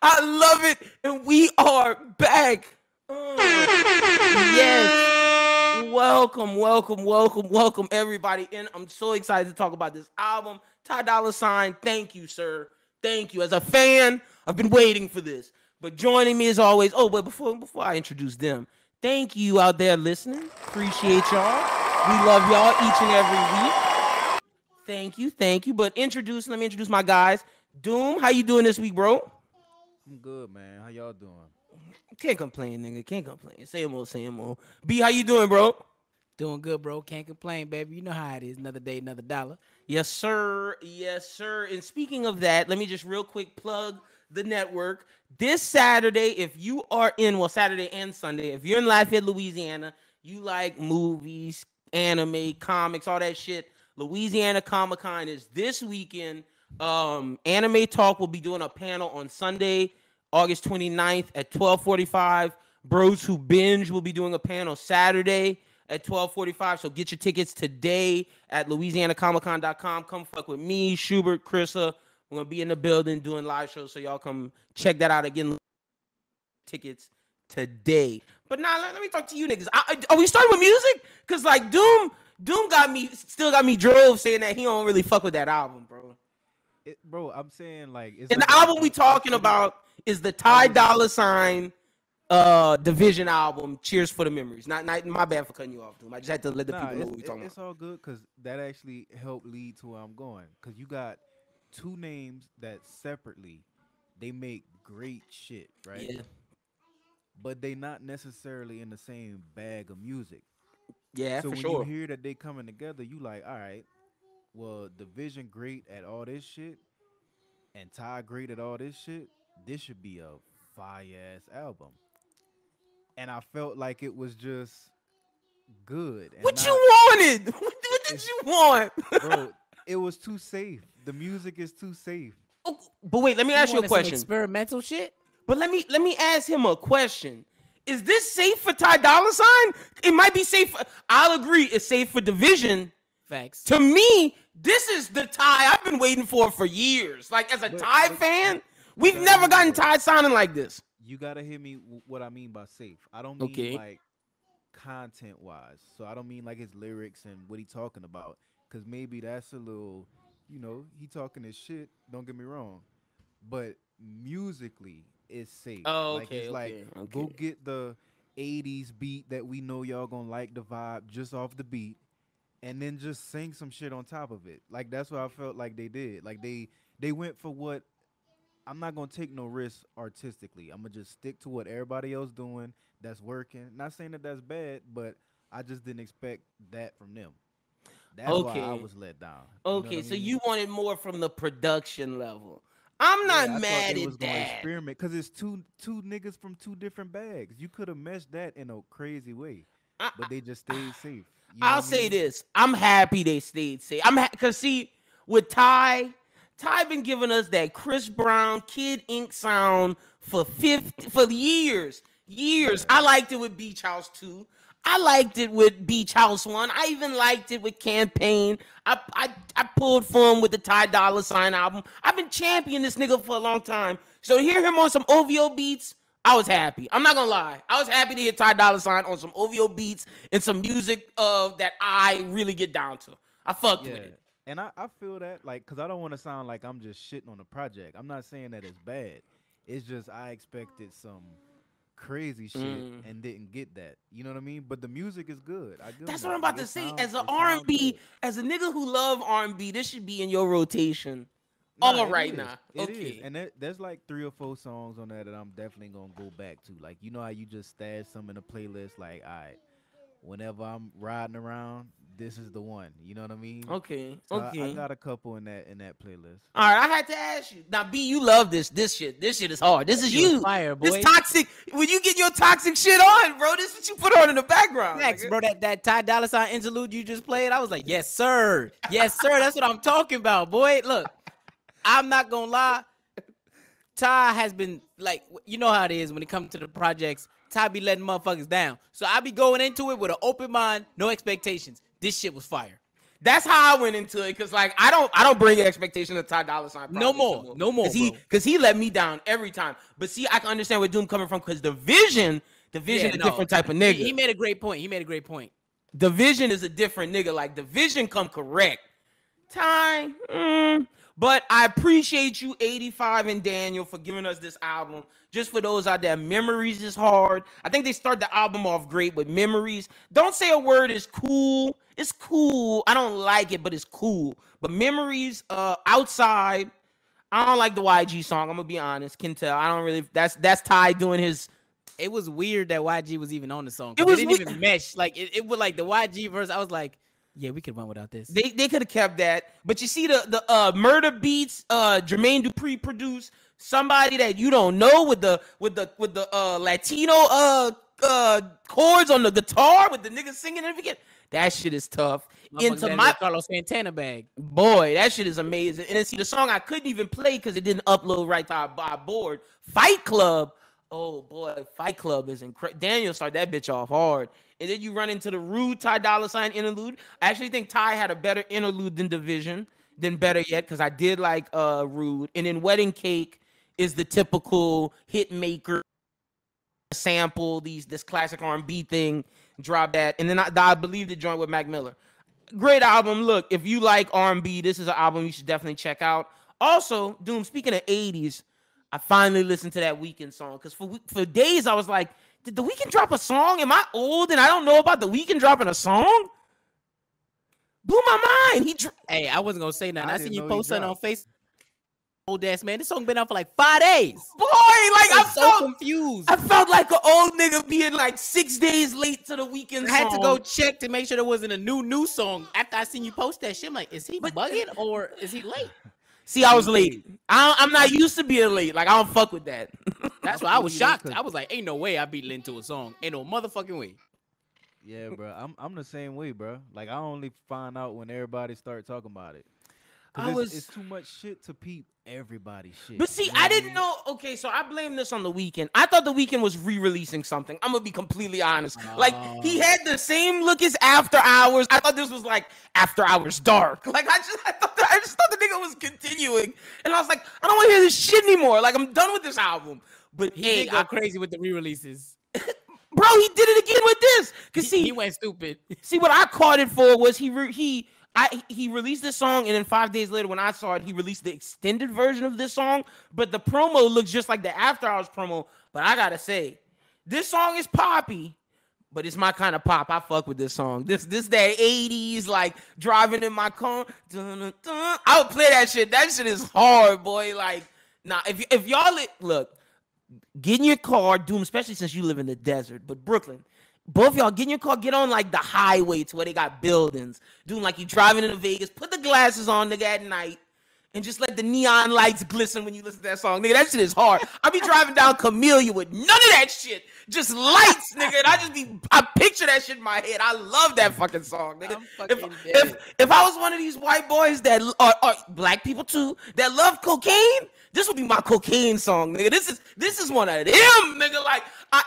I love it. And we are back. Yes. Welcome, everybody. And I'm so excited to talk about this album. Ty Dolla $ign, thank you, sir. Thank you. As a fan, I've been waiting for this. But joining me as always. Oh, but before I introduce them, thank you out there listening. Appreciate y'all. We love y'all each and every week. Thank you. But let me introduce my guys. Doom, how you doing this week, bro? I'm good, man. How y'all doing? Can't complain, nigga. Can't complain. Same old. B, how you doing, bro? Doing good, bro. Can't complain, baby. You know how it is. Another day, another dollar. Yes, sir. And speaking of that, let me just real quick plug the network. This Saturday, if you are Saturday and Sunday, if you're in Lafayette, Louisiana, you like movies, anime, comics, all that shit, Louisiana Comic-Con is this weekend. Anime Talk will be doing a panel on Sunday, August 29th at 12:45. Bros Who Binge will be doing a panel Saturday at 12:45. So get your tickets today at LouisianaComicCon.com. Come fuck with me, Schubert, Chrissa. We're going to be in the building doing live shows. So y'all come check that out again. Tickets today. But now let me talk to you niggas. Are we starting with music? Because like Doom still got me drove saying that he don't really fuck with that album, bro. Bro, I'm saying like it's and like the album we talking about is the Ty Dolla $ign Division album. Cheers for the memories. Not my bad for cutting you off, Doom. I just had to let the people know what we talking it's about. all good because that actually helped lead to where I'm going. Because you got two names that separately they make great shit, right? Yeah. But they not necessarily in the same bag of music. Yeah, so for when sure. you hear that they coming together, you like, all right, well, Division great at all this shit, and Ty great at all this shit. This should be a fire ass album. And I felt like it was just good. And What you wanted? What did you want? Bro, it was too safe. The music is too safe. Oh, but wait, let me ask you a question. Experimental shit. But let me ask him a question. Is this safe for Ty Dolla $ign? It might be safe. I'll agree. It's safe for Division. Facts. To me, this is the Ty I've been waiting for years. Like as a Ty fan, we've never gotten Ty sounding like this. You gotta hear me. What I mean by safe, I don't mean like content wise. So I don't mean like his lyrics and what he talking about. Because maybe that's a little, he talking his shit. Don't get me wrong, but musically, it's safe. Oh, like, it's like go get the 80s beat that we know y'all gonna like the vibe just off the beat, and then just sing some shit on top of it. Like that's what I felt like they did. Like they went for what. I'm not gonna take no risks artistically. I'm gonna just stick to what everybody else doing that's working. Not saying that that's bad, but I just didn't expect that from them. That's why I was let down. Okay, so you wanted more from the production level. I'm not mad at that. Experiment because it's two niggas from two different bags. You could have meshed that in a crazy way, but they just stayed safe. I'll say this: I'm happy they stayed safe. Because see, with Ty been giving us that Chris Brown Kid Ink sound for years. I liked it with Beach House 2. I liked it with Beach House 1. I even liked it with Campaign. I pulled for him with the Ty Dolla $ign album. I've been championing this nigga for a long time. So to hear him on some OVO beats, I was happy. I'm not gonna lie. I was happy to hear Ty Dolla $ign on some OVO beats and some music that I really get down to. I fucked with it. And I feel that, like, because I don't want to sound like I'm just shitting on the project. I'm not saying that it's bad. It's just I expected some crazy shit and didn't get that. You know what I mean? But the music is good. That's what I'm about to say. As an R&B, as a nigga who love R&B, this should be in your rotation. All right now. It is. And there's like 3 or 4 songs on there that I'm definitely going to go back to. Like, you know how you just stash some in a playlist? Like, all right, whenever I'm riding around, this is the one. You know what I mean? Okay. So I got a couple in that playlist. All right, I had to ask you. Now, B, you love this shit. This shit is hard. This is you. Fire, boy. This toxic. When you get your toxic shit on, bro, this is what you put on in the background. Next, bro, that Ty Dolla $ign interlude you just played, I was like, yes, sir. Yes, sir. That's what I'm talking about, boy. Look, I'm not going to lie. Ty has been, like, you know how it is when it comes to the projects. Ty be letting motherfuckers down. So I be going into it with an open mind, no expectations. This shit was fire. That's how I went into it. Cause like I don't bring expectation of Ty Dolla $ign. No more, Cause he let me down every time. But see, I can understand where Doom coming from. Cause Division is a different type of nigga. He made a great point. Division is a different nigga. Like Division come correct. Ty, but I appreciate you, 85 and Daniel, for giving us this album. Just for those out there, Memories is hard. I think they start the album off great with Memories. Don't Say a Word is cool. It's cool. I don't like it, but it's cool. But Memories, Outside, I don't like the YG song. I'm gonna be honest. Can tell. I don't really. That's Ty doing his. It was weird that YG was even on the song. It didn't even mesh. Like it was like the YG verse. I was like, yeah, we could run without this. They could have kept that. But you see the Murder Beats, Jermaine Dupri produced, somebody that you don't know with the Latino chords on the guitar with the niggas singing and everything. That shit is tough. Into my Carlos Santana bag. Boy, that shit is amazing. And then see the song I couldn't even play because it didn't upload right to our board. Fight Club. Oh boy, Fight Club is incredible. Daniel started that bitch off hard. And then you run into the Rude Ty Dolla $ign interlude. I actually think Ty had a better interlude than Division, than Better Yet, because I did like Rude. And then Wedding Cake is the typical hit maker sample, this classic R&B thing, drop that. And then I believe the joint with Mac Miller. Great album. Look, if you like R&B, this is an album you should definitely check out. Also, Doom, speaking of 80s, I finally listened to that Weeknd song because for days I was like, did The Weeknd drop a song? Am I old and I don't know about The Weeknd dropping a song? Blew my mind. Hey, I wasn't gonna say nothing. I seen you post something on Facebook. Old ass man, this song been out for like 5 days. Boy, like I'm so confused. I felt like an old nigga being like 6 days late to The Weeknd song. I had to go check to make sure there wasn't a new song after I seen you post that shit. I'm like, is he bugging or is he late? See, I was late. I'm not used to being late. Like, I don't fuck with that. That's why I was shocked. I was like, ain't no way I beat Lynn to a song. Ain't no motherfucking way. Yeah, bro. I'm the same way, bro. Like, I only find out when everybody start talking about it. It's too much shit to peep everybody's shit. But see, I didn't know. Okay, so I blame this on The Weeknd. I thought The Weeknd was re-releasing something. I'm gonna be completely honest. Like he had the same look as After Hours. I thought this was like After Hours Dark. Like I just thought the nigga was continuing, and I was like, I don't want to hear this shit anymore. Like I'm done with this album. But he did go crazy with the re-releases. Bro, he did it again with this. Cause see, he went stupid. See, what I caught it for was he released this song, and then 5 days later when I saw it, he released the extended version of this song, but the promo looks just like the After Hours promo. But I gotta say, this song is poppy, but it's my kind of pop. I fuck with this song. This that 80s, like driving in my car. Dun, dun, dun. I would play that shit. That shit is hard, boy. Like, nah, if y'all look, get in your car, Doom, especially since you live in the desert, but Brooklyn. Both y'all get in your car, get on like the highway to where they got buildings. Doing like you driving into Vegas, put the glasses on, nigga, at night, and just let the neon lights glisten when you listen to that song. Nigga, that shit is hard. I be driving down Camellia with none of that shit. Just lights, nigga. And I picture that shit in my head. I love that fucking song, nigga. If I was one of these white boys that are black people too, that love cocaine, this would be my cocaine song, nigga. This is one of them, nigga. Like,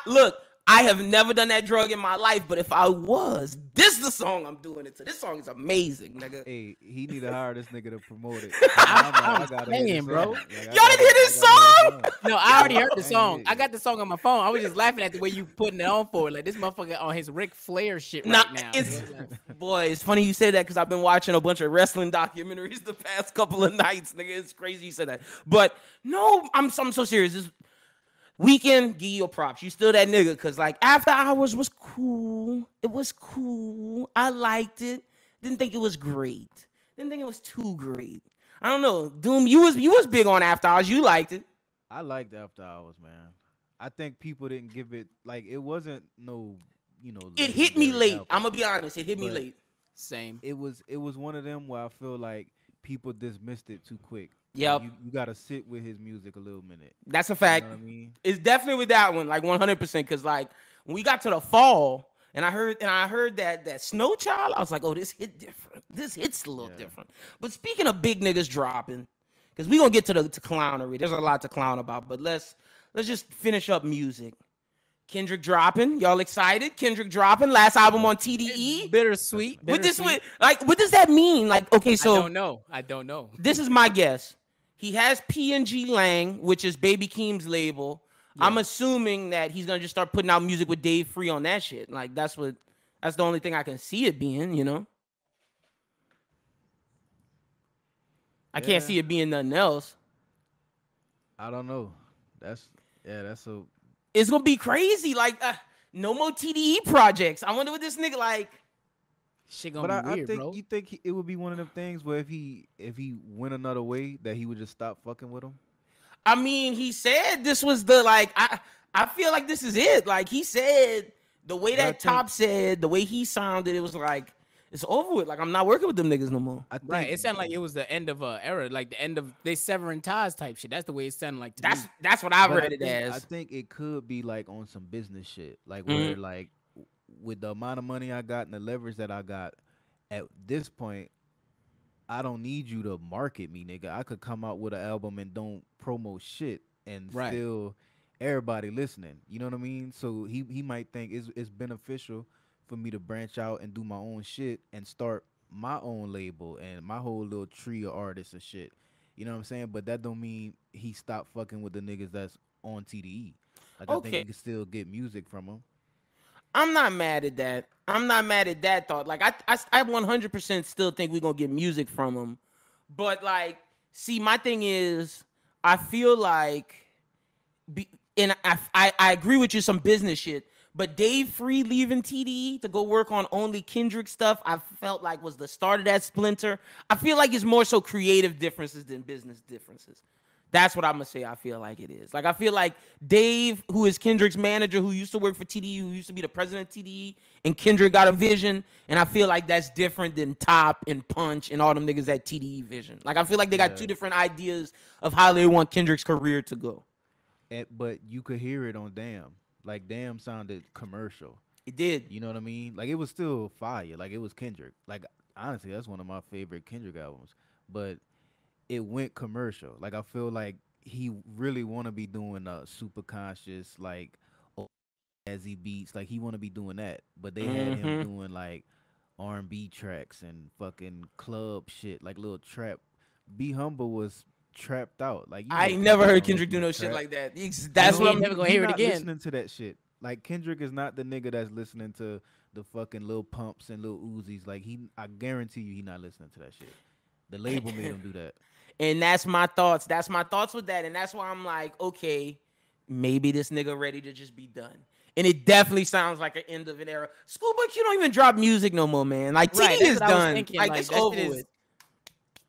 look. I have never done that drug in my life, but if I was, this is the song I'm doing it to. This song is amazing, nigga. Hey, he need to hire this nigga to promote it. I'm saying, bro. Y'all didn't hear this song? No, I already heard the song. I got the song on my phone. I was just laughing at the way you putting it on for it. Like, this motherfucker on his Ric Flair shit right now. Boy, it's funny you say that because I've been watching a bunch of wrestling documentaries the past couple of nights, nigga. It's crazy you said that. But no, I'm so serious. This Weeknd, give you props. You still that nigga, cause like After Hours was cool. It was cool. I liked it. Didn't think it was great. Didn't think it was too great. I don't know. Doom, you was big on After Hours. You liked it. I liked After Hours, man. I think people didn't give it like it wasn't no, It hit me late. I'm gonna be honest. It hit me late. Same. It was one of them where I feel like people dismissed it too quick. Yep. You gotta sit with his music a little minute. That's a fact. You know what I mean? It's definitely with that one, like 100%. Because like when we got to the fall, and I heard that Snow Child, I was like, oh, this hit different. This hits a little different. But speaking of big niggas dropping, because we gonna get to clownery. There's a lot to clown about, but let's just finish up music. Kendrick dropping. Y'all excited? Kendrick dropping. Last album on TDE. Bittersweet. What does that mean? Like, okay, so I don't know. This is my guess. He has P&G Lang, which is Baby Keem's label. Yeah. I'm assuming that he's gonna just start putting out music with Dave Free on that shit. Like, that's the only thing I can see it being, you know. I can't see it being nothing else. I don't know. That's It's gonna be crazy. Like, no more TDE projects. I wonder what this nigga like. Shit gonna be weird, I think bro. You think it would be one of them things where if he went another way that he would just stop fucking with him? I mean, he said this was the like. I feel like this is it. Like he said, the way that Top said, the way he sounded, it was like it's over with. Like I'm not working with them niggas no more. Right. It sounded like it was the end of a era, like the end of they severing ties type shit. That's the way it sounded like to me. That's what I read it as. I think it could be like on some business shit, like where like with the amount of money I got and the leverage that I got at this point, I don't need you to market me, nigga. I could come out with an album and don't promote shit and still everybody listening. You know what I mean? So he might think it's beneficial for me to branch out and do my own shit and start my own label and my whole little tree of artists and shit. You know what I'm saying? But that don't mean he stopped fucking with the niggas that's on TDE. Like I think you can still get music from them. I'm not mad at that. I'm not mad at that thought. Like I 100% still think we're gonna get music from him. But like, see, my thing is, I feel like, and I agree with you, some business shit. But Dave Free leaving TDE to go work on only Kendrick stuff, I felt like was the start of that splinter. I feel like it's more so creative differences than business differences. That's what I'm going to say I feel like it is. Like, I feel like Dave, who is Kendrick's manager, who used to work for TDE, who used to be the president of TDE, and Kendrick got a vision, and I feel like that's different than Top and Punch and all them niggas at TDE vision. Like, I feel like they got two different ideas of how they want Kendrick's career to go. But you could hear it on Damn. Like, Damn sounded commercial. It did. You know what I mean? Like, it was still fire. Like, it was Kendrick. Like, honestly, that's one of my favorite Kendrick albums. But it went commercial. Like, I feel like he really want to be doing super conscious, like, jazzy beats. Like, he want to be doing that. But they had him doing, like, R&B tracks and fucking club shit, like little trap. Be Humble was trapped out. Like, I ain't never heard Kendrick do no shit like that. That's what I'm never gonna hear it again. Listening to that shit, like Kendrick is not the nigga that's listening to the fucking Lil Pumps and Lil Uzis. Like I guarantee you, he not listening to that shit. The label made him do that. And that's my thoughts. That's my thoughts with that. And that's why I'm like, okay, maybe this nigga ready to just be done. And it definitely sounds like an end of an era. Schoolboy Q don't even drop music no more, man. Like TDE is done. Like it's over with.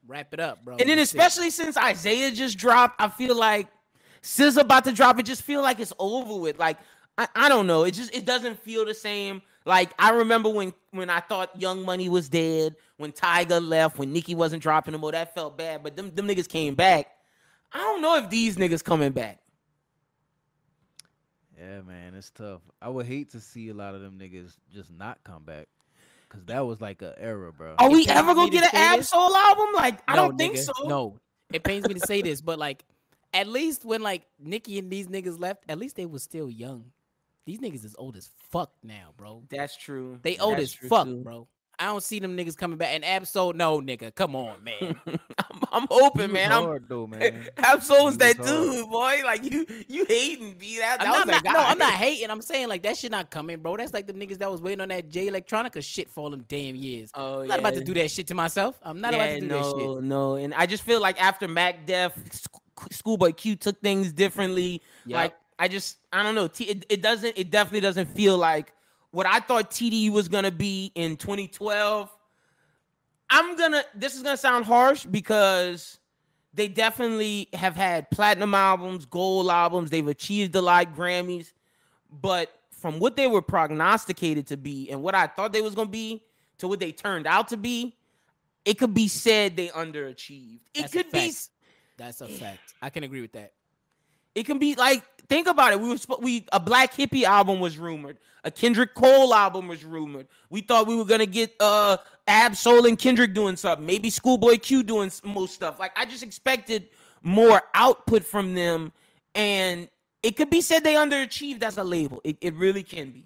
Wrap it up, bro. And then especially since Isaiah just dropped, I feel like SZA about to drop. It just feel like it's over with. Like I don't know. It doesn't feel the same. Like I remember when I thought Young Money was dead, when Tyga left, when Nicki wasn't dropping no more. That felt bad. But them niggas came back. I don't know if these niggas coming back. Yeah, man, it's tough. I would hate to see a lot of them niggas just not come back. Cause that was like an era, bro. Are we ever gonna get an Ab-Soul album? Like, I don't think so. No, it pains me to say this, but like, at least when like Nicki and these niggas left, at least they was still young. These niggas is old as fuck now, bro. That's true. They old as fuck, bro. I don't see them niggas coming back. And Ab-Soul, no, nigga, come on, man. I'm hoping, man. Hard, though, man. Ab-Soul was that dude, boy. Like you hating, B. I'm not hating. I'm saying like that shit not coming, bro. That's like the niggas that was waiting on that J Electronica shit for all them damn years. Oh, I'm not about to do that shit to myself. I'm not about to do that shit. No. And I just feel like after Mac Def, Schoolboy Q took things differently. Yep. Like I don't know. It definitely doesn't feel like what I thought TDE was gonna be in 2012. This is gonna sound harsh because they definitely have had platinum albums, gold albums. They've achieved a lot of Grammys, but from what they were prognosticated to be and what I thought they was gonna be to what they turned out to be, it could be said they underachieved. That's a fact. I can agree with that. It can be like, think about it. A Black Hippie album was rumored. A Kendrick Cole album was rumored. We thought we were gonna get Ab-Soul and Kendrick doing something. Maybe Schoolboy Q doing most stuff. Like I just expected more output from them, and it could be said they underachieved as a label. It really can be.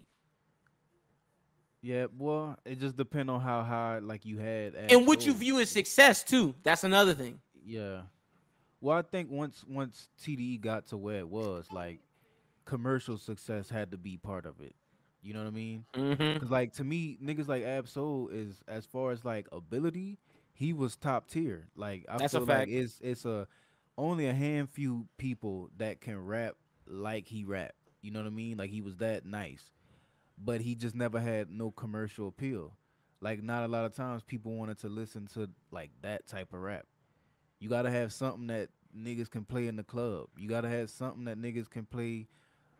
Yeah, well, it just depends on how high like you had. And what you view as success too. That's another thing. Yeah. Well, I think once TDE got to where it was, like commercial success had to be part of it. You know what I mean? Mm-hmm. Because like to me, niggas like Ab-Soul is, as far as like ability, he was top tier. Like I That's a feel fact. like it's only a handful people that can rap like he rap. You know what I mean? Like he was that nice, but he just never had no commercial appeal. Like not a lot of times people wanted to listen to like that type of rap. You gotta have something that niggas can play in the club. You gotta have something that niggas can play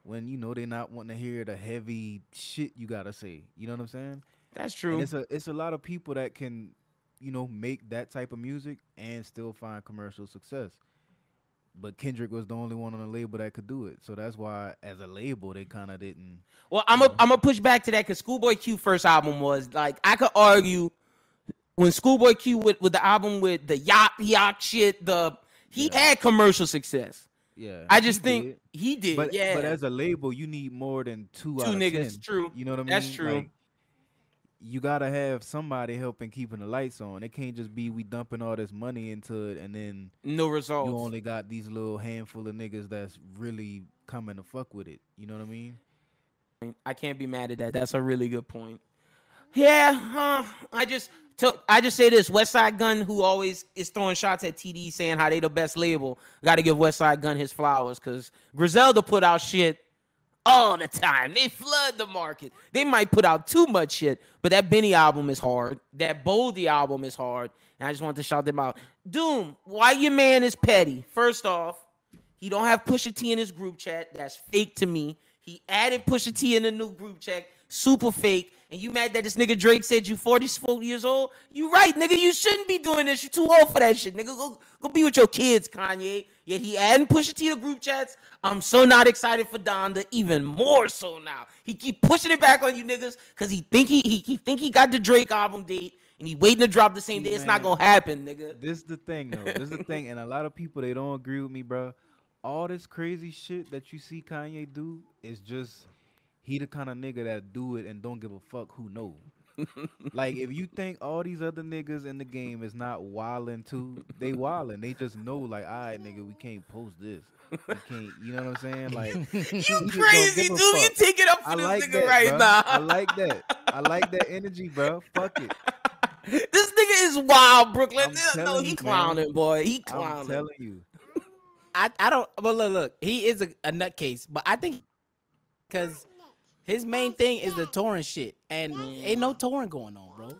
when you know they not wanting to hear the heavy shit you gotta say. You know what I'm saying? That's And true. it's a lot of people that can, you know, make that type of music and still find commercial success. But Kendrick was the only one on the label that could do it. So that's why as a label they kinda didn't, Well, you know. I'm gonna push back to that because Schoolboy Q first album was like I could argue when Schoolboy Q with the album with the yacht shit, he Yeah. had commercial success. Yeah. I just he think did. he did. But yeah, as a label, you need more than two two out of niggas. 10. True. You know what I mean? That's true. Like, you gotta have somebody helping keeping the lights on. It can't just be we dumping all this money into it and then No you results. only got these little handful of niggas that's really coming to fuck with it. You know what I mean? I can't be mad at that. That's a really good point. Yeah, I just say this: West Side Gun, who always is throwing shots at TD, saying how they the best label, got to give West Side Gun his flowers because Griselda put out shit all the time. They flood the market. They might put out too much shit, but that Benny album is hard. That Boldy album is hard, and I just want to shout them out. Doom, why your man is petty? First off, he don't have Pusha T in his group chat. That's fake to me. He added Pusha T in the new group chat. Super fake. And you mad that this nigga Drake said you 44 years old? You right, nigga. You shouldn't be doing this. You too old for that shit, nigga. Go be with your kids, Kanye. Yet he adding Pusha T to group chats. I'm so not excited for Donda. Even more so now. He keep pushing it back on you niggas because he think he got the Drake album date and he waiting to drop the same day. It's not gonna happen, nigga. This is the thing, though. This is the thing, and a lot of people they don't agree with me, bro. All this crazy shit that you see Kanye do is just he the kind of nigga that do it and don't give a fuck who know. Like if you think all these other niggas in the game is not wildin' too, they wildin'. They just know like, all right, nigga, we can't post this. We can't, you know what I'm saying? Like You crazy, dude. You take it up for this like nigga that, right bro. now. I like that. I like that energy, bro. Fuck it. This nigga is wild, Brooklyn. I'm No, telling he you, clowning, man. boy. He I'm clowning. telling you. I don't. But look, he is a nutcase. But I think because his main thing is the touring shit, and ain't no touring going on, bro.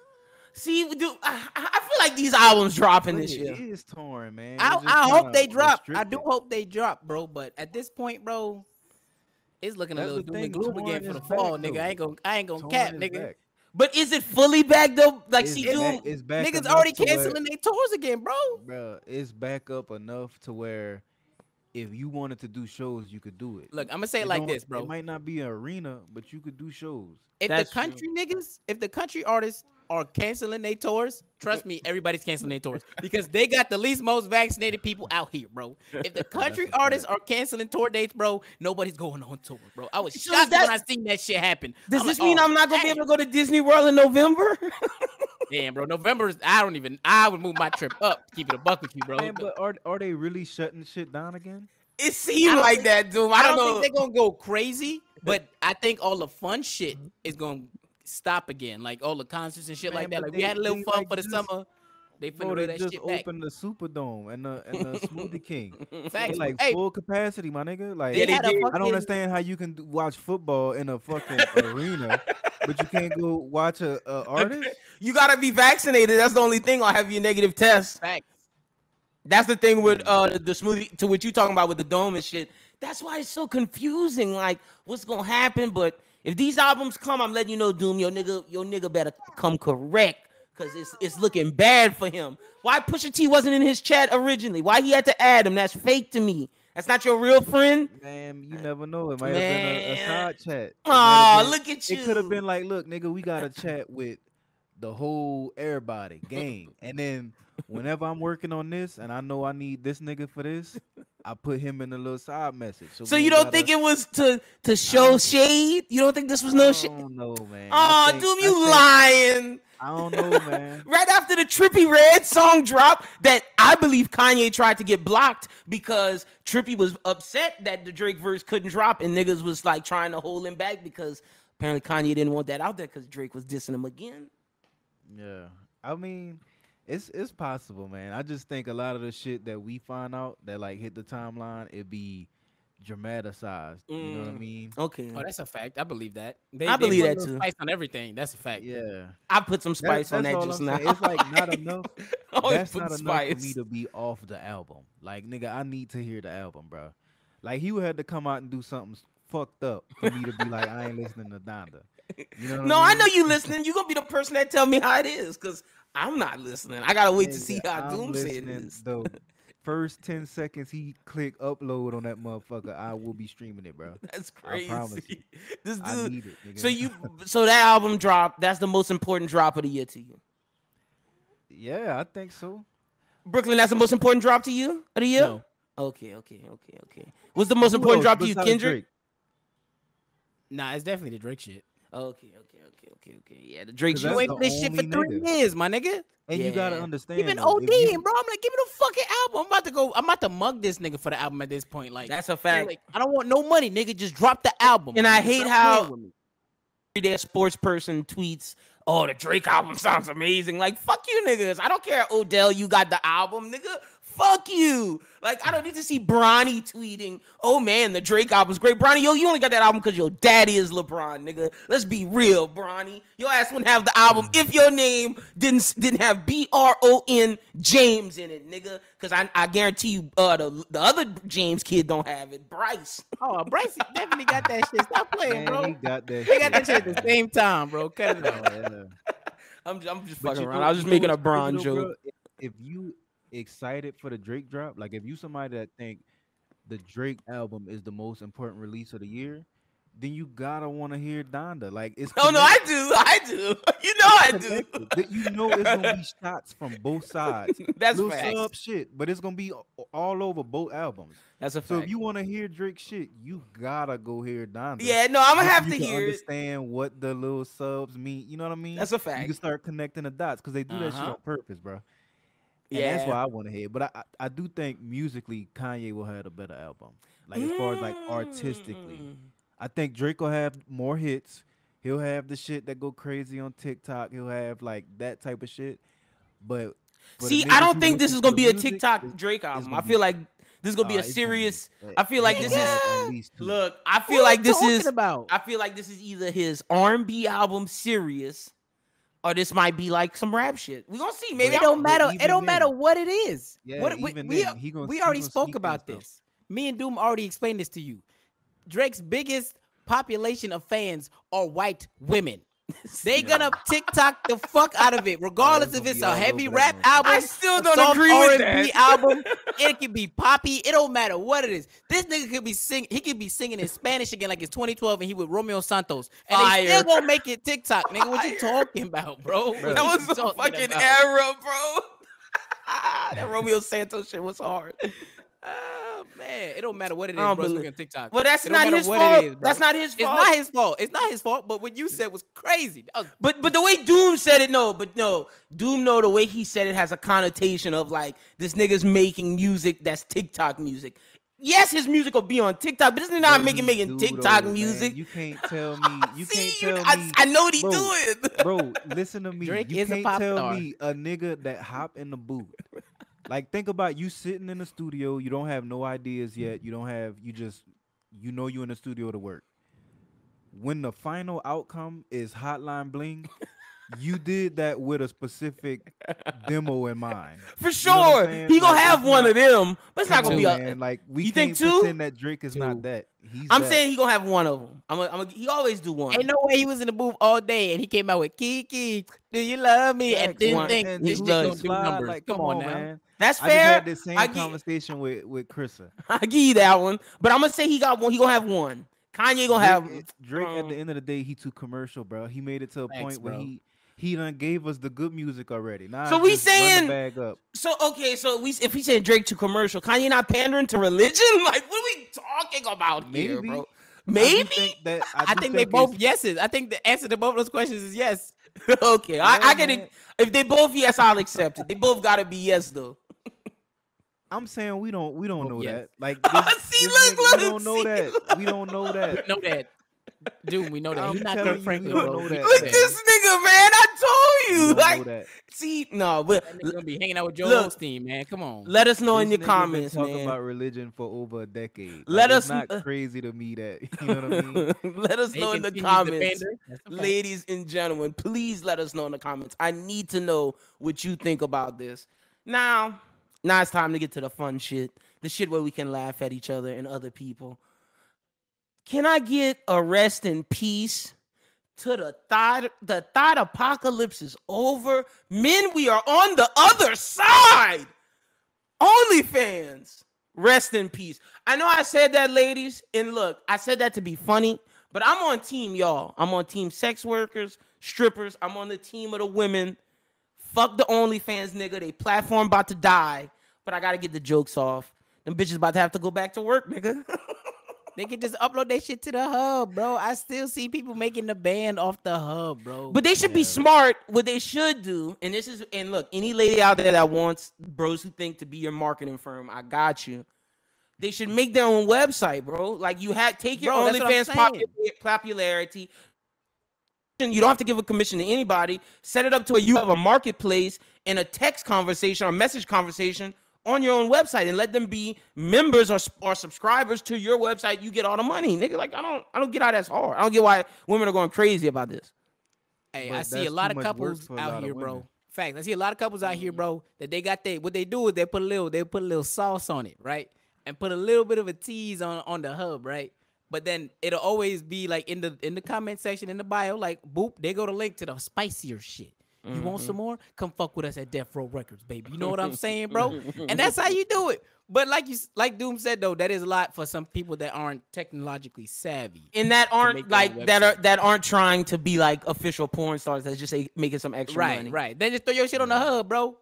See, dude, I feel like these albums dropping this year. It is torn, man. I hope they drop. I do hope they drop, bro. But at this point, bro, it's looking a That's little the doom and thing, gloom touring again for is the fall, back, nigga. though. I ain't gonna Torn cap, is nigga. back. But is it fully back though? Like, It's see, back- dude, it's back Niggas enough already to where- canceling their tours again, bro. Bro, it's back up enough to where if you wanted to do shows, you could do it. Look, I'm gonna say it It like don't- this, bro. It might not be an arena, but you could do shows. If That's the country niggas, if the country artists are canceling their tours, trust me, everybody's canceling their tours because they got the least most vaccinated people out here, bro. If the country a artists fact. are canceling tour dates, bro, nobody's going on tour, bro. I was So shocked that- when I seen that shit happen. does I'm this like, mean oh, I'm not gonna be dang. able to go to Disney World in November? Damn, bro. November is. I would move my trip up. Keep it a buck with you, bro. Man, but are they really shutting shit down again? It seemed I don't like think- that, dude. I I don't don't know. think they're gonna go crazy, but I think all the fun shit is gonna stop again. Like all the concerts and shit Man, like that. but Like we had a little they, fun like, for the just- summer. They Bro, finna they that just shit back. opened the Superdome and the Smoothie King. Facts. They like Hey, full capacity, my nigga. Like they had a I fucking- don't understand how you can watch football in a fucking arena, but you can't go watch a artist. You gotta be vaccinated. That's the only thing. I'll have your negative test. Facts. That's the thing with the smoothie to what you talking about with the dome and shit. That's why it's so confusing. Like, what's gonna happen? But if these albums come, I'm letting you know, Doom, your nigga better come correct. Cause it's looking bad for him. Why Pusha T wasn't in his chat originally? Why he had to add him? That's fake to me. That's not your real friend. Man, you never know. It might have been a Man. side chat. It Oh, might have been- look at you. It could have been like, look, nigga, we got to chat with the whole everybody gang, and then whenever I'm working on this and I know I need this nigga for this, I put him in a little side message. So you don't think it was to show shade? You don't think this was no shade? I don't know, man. Oh, Doom, you lying. I don't know, man. Right after the Trippie Red song dropped, that I believe Kanye tried to get blocked because Trippie was upset that the Drake verse couldn't drop, and niggas was like trying to hold him back because apparently Kanye didn't want that out there because Drake was dissing him again. Yeah, I mean, it's possible, man. I just think a lot of the shit that we find out that like hit the timeline, it be dramatized. You know what I mean? Okay. Oh, that's a fact. I believe that. I believe put that too. Spice on everything. That's a fact. Yeah. I put some spice on that all just I'm now. saying. It's like not enough. That's not enough spice for me to be off the album. Like, nigga, I need to hear the album, bro. Like, he would have to come out and do something fucked up for me to be like, I ain't listening to Donda. You know what I mean? know you listening. You gonna be the person that tell me how it is, because I'm not listening. I gotta wait to see how Doom said it is. The first 10 seconds he click upload on that motherfucker, I will be streaming it, bro. That's crazy. I promise you. This dude. I need it, nigga. So that album drop, that's the most important drop of the year to you. Yeah, I think so. Brooklyn, that's the most important drop to you of the year? No. Okay. What's the most important drop to you, Kendrick? Drake? Nah, it's definitely the Drake shit. Okay. Yeah, the Drake shit. You ain't this shit for 3 years, my nigga. And you gotta understand. You've been though, ODing, bro. I'm like, give me the fucking album. I'm about to mug this nigga for the album at this point. Like, that's a fact. Like, I don't want no money, nigga. Just drop the album. And I hate how everyday sports person tweets, "Oh, the Drake album sounds amazing." Like, fuck you, niggas. I don't care, Odell. You got the album, nigga. Fuck you. Like, I don't need to see Bronny tweeting, "Oh man, the Drake album's great." Bronny, you only got that album because your daddy is LeBron, nigga. Let's be real, Bronny. Your ass wouldn't have the album if your name didn't have BRON James in it, nigga. Because I guarantee you, the other James kid don't have it. Bryce. Oh, Bryce definitely got that shit. Stop playing, bro. He got that. They got that shit at the same time, bro. Cut it out. Yeah. I'm just fucking around. I was just making a Bron joke. Bro, if you excited for the Drake drop, like if you somebody that think the Drake album is the most important release of the year, then you gotta want to hear Donda. Like it's no, I do. You know I do. You know it's gonna be shots from both sides. That's little facts. sub shit, but it's gonna be all over both albums. That's a fact. So if you want to hear Drake shit, you gotta go hear Donda. Yeah, no, I'm gonna have to you hear understand what the little subs mean. You know what I mean? That's a fact. You can start connecting the dots because they do that shit on purpose, bro. And Yeah, that's why I want to hear. But I do think musically, Kanye will have a better album. Like as far as like artistically, I think Drake will have more hits. He'll have the shit that go crazy on TikTok. He'll have like that type of shit. But see, I don't think this is gonna be a TikTok Drake album. I feel like this is gonna be a serious. I feel like this is. Look, I feel like this is. I feel like this is either his R&B album, Serious, or this might be like some rap shit. We gonna see. Maybe it don't matter. It don't matter what it is. Yeah, what, we already spoke about this. Me and Doom already explained this to you. Drake's biggest population of fans are white women. They gonna TikTok the fuck out of it, regardless if it's a heavy rap album. I still don't agree with R&B album. It could be poppy. It don't matter what it is. This nigga could be singing. He could be singing in Spanish again, like it's 2012, and he with Romeo Santos, and they still gonna make it TikTok, nigga. What you talking about, bro? That was a fucking era, bro. That Romeo Santos shit was hard. Oh man, it don't matter what it is, bro. It's on TikTok. Well, that's not his fault. That's not his fault. It's not his fault. It's not his fault. But what you said was crazy. But the way Doom said it, Doom the way he said it has a connotation of like this nigga's making music that's TikTok music. Yes, his music will be on TikTok, but this nigga not making TikTok music. Man. You can't tell me. You can't tell me. I know what he doing. Bro, listen to me. Drake you is can't a pop tell star. me a nigga that hop in the booth. Like, think about you sitting in the studio. You don't have no ideas yet. You know you in the studio to work. When the final outcome is Hotline Bling, you did that with a specific demo in mind. For sure. He gonna have one of them, but it's not gonna be a... Like, we you can't think two? pretend that Drake is not that. I'm saying he gonna have one of them. He always do one. Ain't no way he was in the booth all day and he came out with Kiki, do you love me? And didn't think this shit gonna do numbers. Like, come on now. Man. That's fair. I just had this same conversation with Chrissa. I give you that one, but I'm gonna say he got one. He gonna have one. Kanye gonna have Drake. At the end of the day, he too commercial, bro. He made it to a point where he he done gave us the good music already. Now So we just run the saying, bag up. so okay, so if we said Drake to commercial, Kanye not pandering to religion? Like, what are we talking about here, bro? Maybe. I think they both yeses. I think the answer to both those questions is yes. Okay, yeah, I get it. If they both yes, I'll accept it. They both gotta be yes though. I'm saying we don't know yes. that. Like, See, look, look, we don't know that. We don't know that. We know that. Dude, we know that. I'm He's not telling Kirk you, Franklin, we don't bro. know that. Look, this nigga, man. I told you. We don't Like, know that. see, no, but That nigga gonna be hanging out with Joel Osteen, man. Come on. let us know in This your nigga comments, been talking man. about religion for over a decade. Let it's us- not crazy to me that you know what I mean. Let us He know in the continues to comments, pander. That's a fact. ladies and gentlemen. Please let us know in the comments. I need to know what you think about this. Now it's time to get to the fun shit. The shit where we can laugh at each other and other people. Can I get a rest in peace to the thought apocalypse is over? Men, we are on the other side. OnlyFans, rest in peace. I know I said that, ladies, and look, I said that to be funny, but I'm on team y'all. I'm on team sex workers, strippers. I'm on the team of the women. Fuck the OnlyFans, nigga. They platform about to die, but I gotta get the jokes off. Them bitches about to have to go back to work, nigga. They can just upload that shit to the hub, bro. I still see people making the band off the hub, bro. But they should be smart. What they should do, and look, any lady out there that wants Bros Who Think to be your marketing firm, I got you. They should make their own website, bro. Like, you take your OnlyFans popularity. You don't have to give a commission to anybody. Set it up to where you have a marketplace and a text conversation or message conversation on your own website, and let them be members or subscribers to your website. You get all the money, nigga. Like, I don't get how that's hard. I don't get why women are going crazy about this. Hey, But I see a lot of couples out here, bro. Fact, I see a lot of couples out here, bro, that they got what they do is they put a little sauce on it, right? And put a little bit of a tease on the hub, right? But then it'll always be like in the comment section in the bio, like boop, they go to link to the spicier shit. You want some more? Come fuck with us at Death Row Records, baby. You know what I'm saying, bro? And that's how you do it. But like Doom said though, that is a lot for some people that aren't technologically savvy and that aren't like that aren't trying to be like official porn stars. That's just making some extra money. Right. Then just throw your shit on the hub, bro.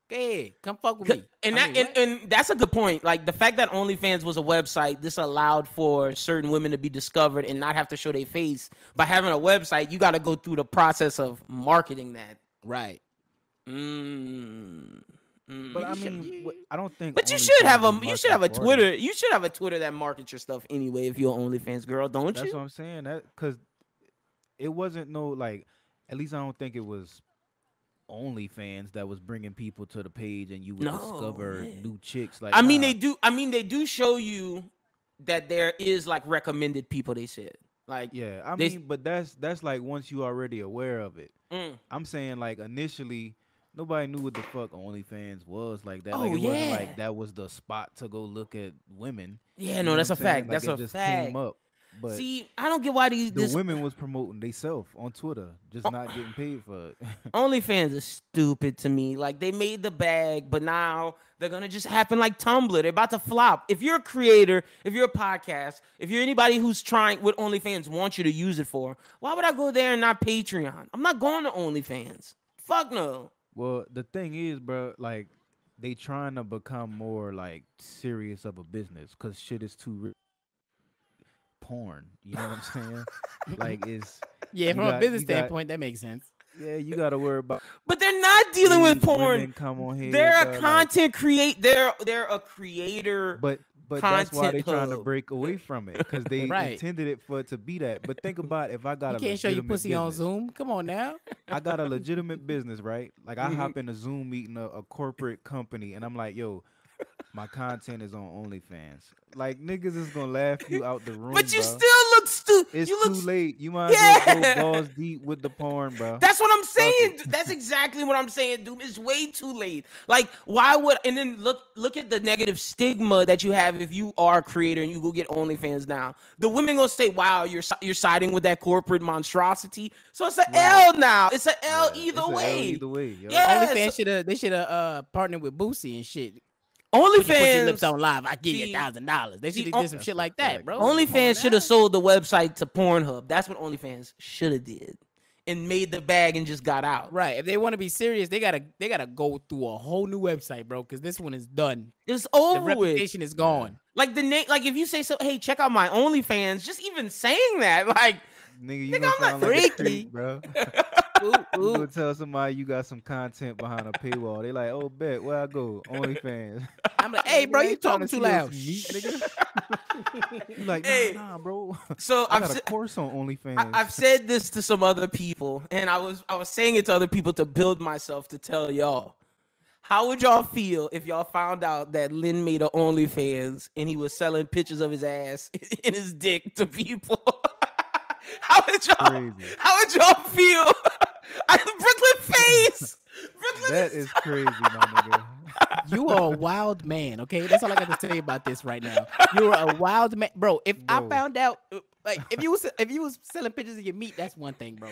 Hey, come fuck with me. And that's a good point. Like, the fact that OnlyFans was a website, this allowed for certain women to be discovered and not have to show their face. By having a website, you got to go through the process of marketing that. Right. But I mean, I don't think. But you should have a Twitter. You should have a Twitter that markets your stuff anyway. If you're an OnlyFans girl, don't you? That's what I'm saying. That because it wasn't at least I don't think it was OnlyFans that was bringing people to the page and you would discover new chicks. Like, they do show you that there is like recommended people. They said. Like, yeah, but that's like once you already aware of it. I'm saying like initially nobody knew what the fuck OnlyFans was like that. It wasn't like that was the spot to go look at women. Yeah, no, that's a fact. Like, that's a fact. Came up. But see, I don't get why the women was promoting themselves on Twitter, just not getting paid for it. OnlyFans is stupid to me. Like, they made the bag, but now they're gonna just happen like Tumblr. They're about to flop. If you're a creator, if you're a podcast, if you're anybody who's trying what OnlyFans wants you to use it for, why would I go there and not Patreon? I'm not going to OnlyFans. Fuck no. Well, the thing is, bro, like they trying to become more like serious of a business because shit is too porn. You know what I'm saying? Like it's from a business standpoint, that makes sense. Yeah, you gotta worry about. But they're not dealing with porn. Come on here, they're a content They're a creator. But that's why they're trying to break away from it because they intended it for it to be that. But think about if I got can't show you pussy on Zoom. Come on now. I got a legitimate business, right? Like I hop in a Zoom meeting, a corporate company, and I'm like, yo, my content is on OnlyFans. Like niggas is gonna laugh you out the room. But you bro. still look stupid. It's too late. You might as well go balls deep with the porn, bro. That's what I'm saying. That's exactly what I'm saying, dude. It's way too late. Like, why would? And then look at the negative stigma that you have if you are a creator and you go get OnlyFans now. The women gonna say, "Wow, you're siding with that corporate monstrosity." So it's an L now. It's an L either way. Either way. Yeah. OnlyFans should have partnered with Boosie and shit. OnlyFans lips on live. I give you $1,000. They should have did some shit like that, bro. OnlyFans should have sold the website to Pornhub. That's what OnlyFans should have did. and made the bag and just got out. Right. If they want to be serious, they gotta go through a whole new website, bro. Because this one is done. It's over. The reputation is gone. Like the name, like if you say so, hey, check out my OnlyFans. Just even saying that, like, Nigga, you nigga, gonna I'm not sound like a freaky. creep, bro. Ooh, You ooh. gonna tell somebody you got some content behind a paywall. They like, oh, bet, where I go? OnlyFans. I'm like, hey, bro, I you ain't tryna talking too see loud. us meet, nigga. You like, Hey. nah, bro. so I I've got a said, course on OnlyFans. I've said this to some other people, and I was saying it to other people to build myself to tell y'all. How would y'all feel if y'all found out that Lynn made an OnlyFans and he was selling pictures of his ass and his dick to people? How would y'all feel? Brooklyn face. Brooklyn That is crazy, my nigga. You are a wild man, okay? That's all I got to say about this right now. You're a wild man, bro. If I Bro. found out, like, if you was selling pictures of your meat, that's one thing, bro.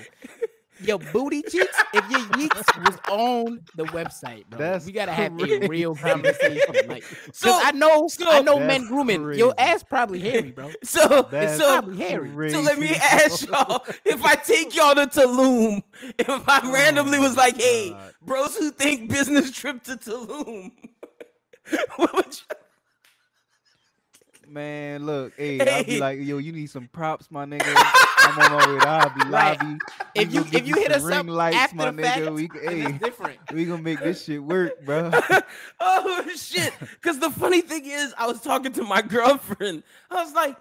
Your booty cheeks, if your yeeks was on the website, bro, That's we gotta have a crazy. real conversation. Like, So- I know That's men grooming. Your crazy. ass probably hairy, bro. That's probably hairy. So let me crazy. ask y'all, if I take y'all to Tulum, if I randomly was like, hey, God. bros who think business trip to Tulum, what would you? Man, look, hey, I'll be Hey. like, yo, you need some props, my nigga. I'm on my way to Hobby Right. Lobby. If you gonna get hit some us ring up lights, after my the fact, nigga, it's different. we gonna make this shit work, bro. Oh shit! Because the funny thing is, I was talking to my girlfriend. I was like,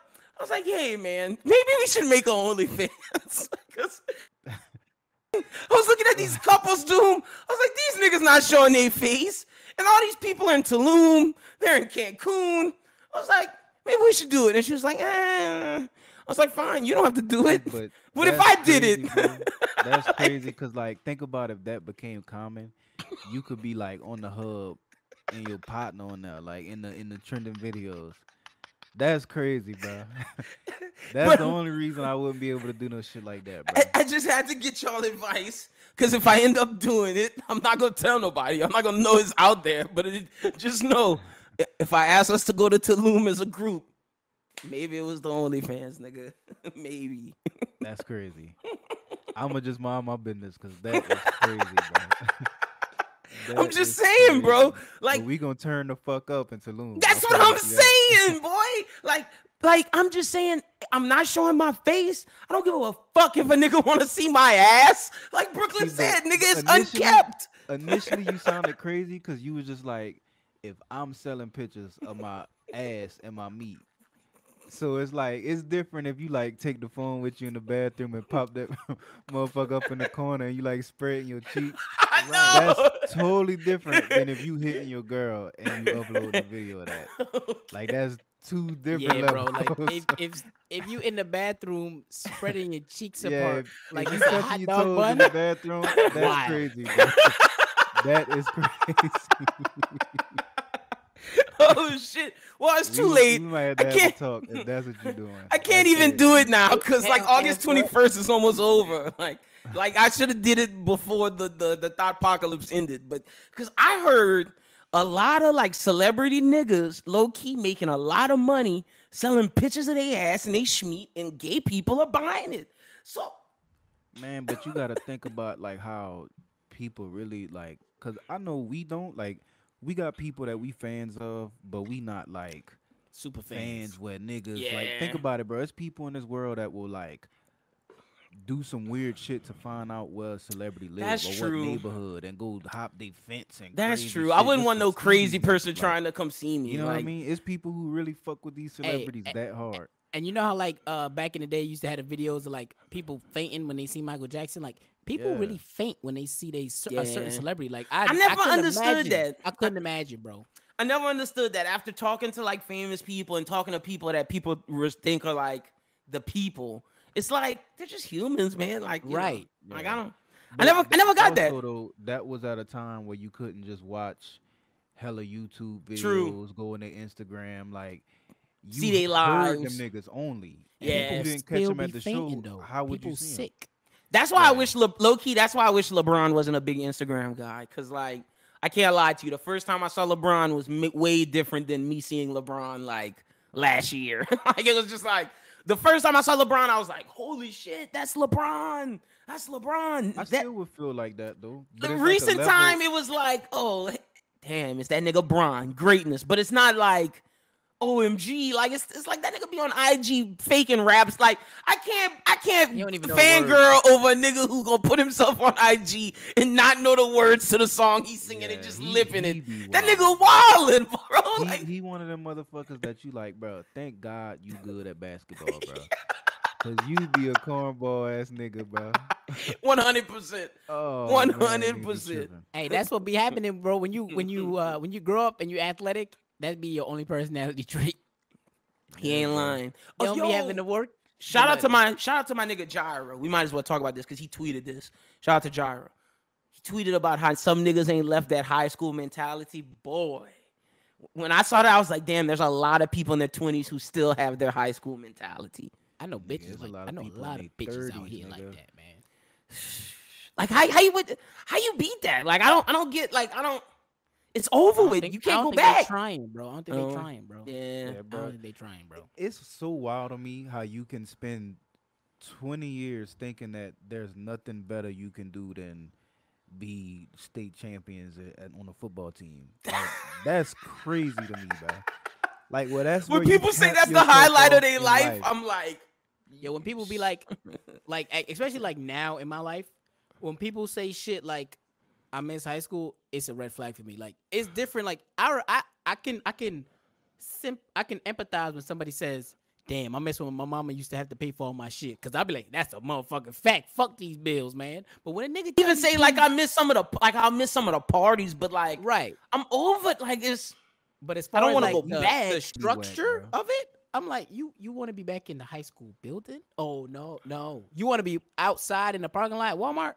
hey man, maybe we should make an OnlyFans. 'Cause I was looking at these couples, Doom. I was like, these niggas not showing their face, and all these people are in Tulum, they're in Cancun. I was like, maybe we should do it. And she was like, I was like, fine, you don't have to do it. But What if that's I did it? crazy, bro. That's crazy because, like, think about if that became common, you could be like on the hub and your partner on there, like in the trending videos. That's crazy, bro. That's But- the only reason I wouldn't be able to do no shit like that, bro. I just had to get y'all advice because if I end up doing it, I'm not gonna tell nobody. I'm not gonna know it's out there. But just know, if I ask us to go to Tulum as a group, maybe it was the OnlyFans, nigga. Maybe. That's crazy. I'ma just mind my business because that is crazy, bro. I'm That just is saying, bro. crazy. Like, But we gonna turn the fuck up in Tulum. that's I what I'm promise you that. saying, boy. Like I'm just saying, I'm not showing my face. I don't give a fuck if a nigga want to see my ass. Like Brooklyn See, but said, nigga, it's initially- unkept. Initially, you sounded crazy because you was just like, if I'm selling pictures of my ass and my meat. So it's like it's different if you like take the phone with you in the bathroom and pop that motherfucker up in the corner and you like spreading your cheeks. I know. That's totally different than if you hitting your girl and you upload the video of that. Like that's two different Yeah, bro. levels. Like if you in the bathroom spreading your cheeks yeah, apart, if like you it's a touching hot your dog toes bun. in the bathroom, that's Wild. crazy, bro. That is crazy. Oh shit. Well, it's too late. We might have I to have a can't- talk if that's what you're doing. I can't That's even crazy. do it now because like Hell, August man, 21st is almost over. Like I should have did it before the thought apocalypse ended. But because I heard a lot of like celebrity niggas low key making a lot of money selling pictures of their ass and they schmeat and gay people are buying it. So Man, but you gotta think about like how people really like, cause I know we don't like. We got people that we fans of, but we not like Super fans where niggas like. Yeah. Think about it, bro. There's people in this world that will like do some weird shit to find out where a celebrity lives That's or true. what neighborhood and go hop they fence and that's crazy true. I shit wouldn't just want to no see crazy these person niggas. trying to come see me. You know what I like, mean? It's people who really fuck with these celebrities that hard. And you know how like back in the day you used to have the videos of like people fainting when they see Michael Jackson. Like people Yeah. really faint when they see a Yeah. certain celebrity. Like I never couldn't understood imagine. that. I couldn't imagine, bro. I never understood that after talking to like famous people and talking to people that people think are like the people. It's like they're just humans, man. Like you know, Right. like Yeah. I don't. But I never got that. also, though, that was at a time where you couldn't just watch hella YouTube videos, True. go on their Instagram, like you See they heard lives. them niggas only. And Yeah. if you didn't catch Still them be at the fainting, show, though. how would people you see 'em? sick? That's why I Yeah. wish low key. That's why I wish LeBron wasn't a big Instagram guy. Cause like I can't lie to you, the first time I saw LeBron was way different than me seeing LeBron like last year. Like it was just like the first time I saw LeBron, I was like, holy shit, that's LeBron. That's LeBron. I still would feel like that though. But The it's recent like a level, time, it was like, oh, damn, it's that nigga Bron, greatness. But it's not like OMG. Like it's like that nigga be on IG faking raps. Like I can't You don't even know fangirl over a nigga who gonna put himself on IG and not know the words to the song he's singing and just lipping it. That nigga wildin', bro. Like, he one of them motherfuckers that you like, bro. Thank God you good at basketball, bro. Cause you be a cornball ass nigga, bro. 100%. Oh, 100%. Hey, that's what be happening, bro. When you grow up and you athletic, that'd be your only personality trait. He ain't lying. You don't be having to work. Shout out to my nigga Gyro. We might as well talk about this because he tweeted this. Shout out to Gyro. He tweeted about how some niggas ain't left that high school mentality. Boy, when I saw that, I was like, damn, there's a lot of people in their 20s who still have their high school mentality. I know bitches. I know a lot of bitches out here like that, man. Like how you beat that? Like I don't get like I don't. It's over with. You can't go back. They're trying, bro. I don't think they're trying, bro. Yeah, bro. I don't think they're trying, bro. It's so wild to me how you can spend 20 years thinking that there's nothing better you can do than be state champions on a football team. Like, that's crazy to me, bro. Like, well, that's when people say that's the highlight of their life. I'm like, yo, when people be like, especially like now in my life, when people say shit like, I miss high school, it's a red flag for me. Like, it's different. Like, I can empathize when somebody says, damn, I miss when my mama used to have to pay for all my shit. Cause I'll be like, that's a motherfucking fact. Fuck these bills, man. But when a nigga even say like I miss some of the parties, but like right, I'm over it. Like it's. But as far I don't as want to like go back. The structure of it, I'm like, you want to be back in the high school building? Oh no. You want to be outside in the parking lot at Walmart?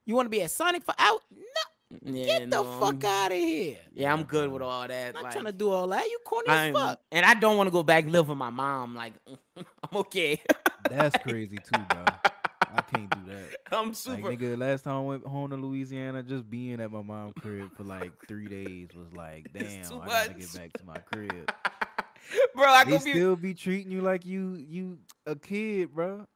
You want to be at Sonic for out? No. Get the fuck out of here. Yeah, I'm good with all that. I'm not trying to do all that. You corny as fuck. And I don't want to go back and live with my mom. Like, I'm okay. That's crazy too, bro. I can't do that. I'm super. Like, nigga, last time I went home to Louisiana, just being at my mom's crib for like 3 days was like, damn, I gotta get back to my crib. Bro, they still be treating you like you a kid, bro.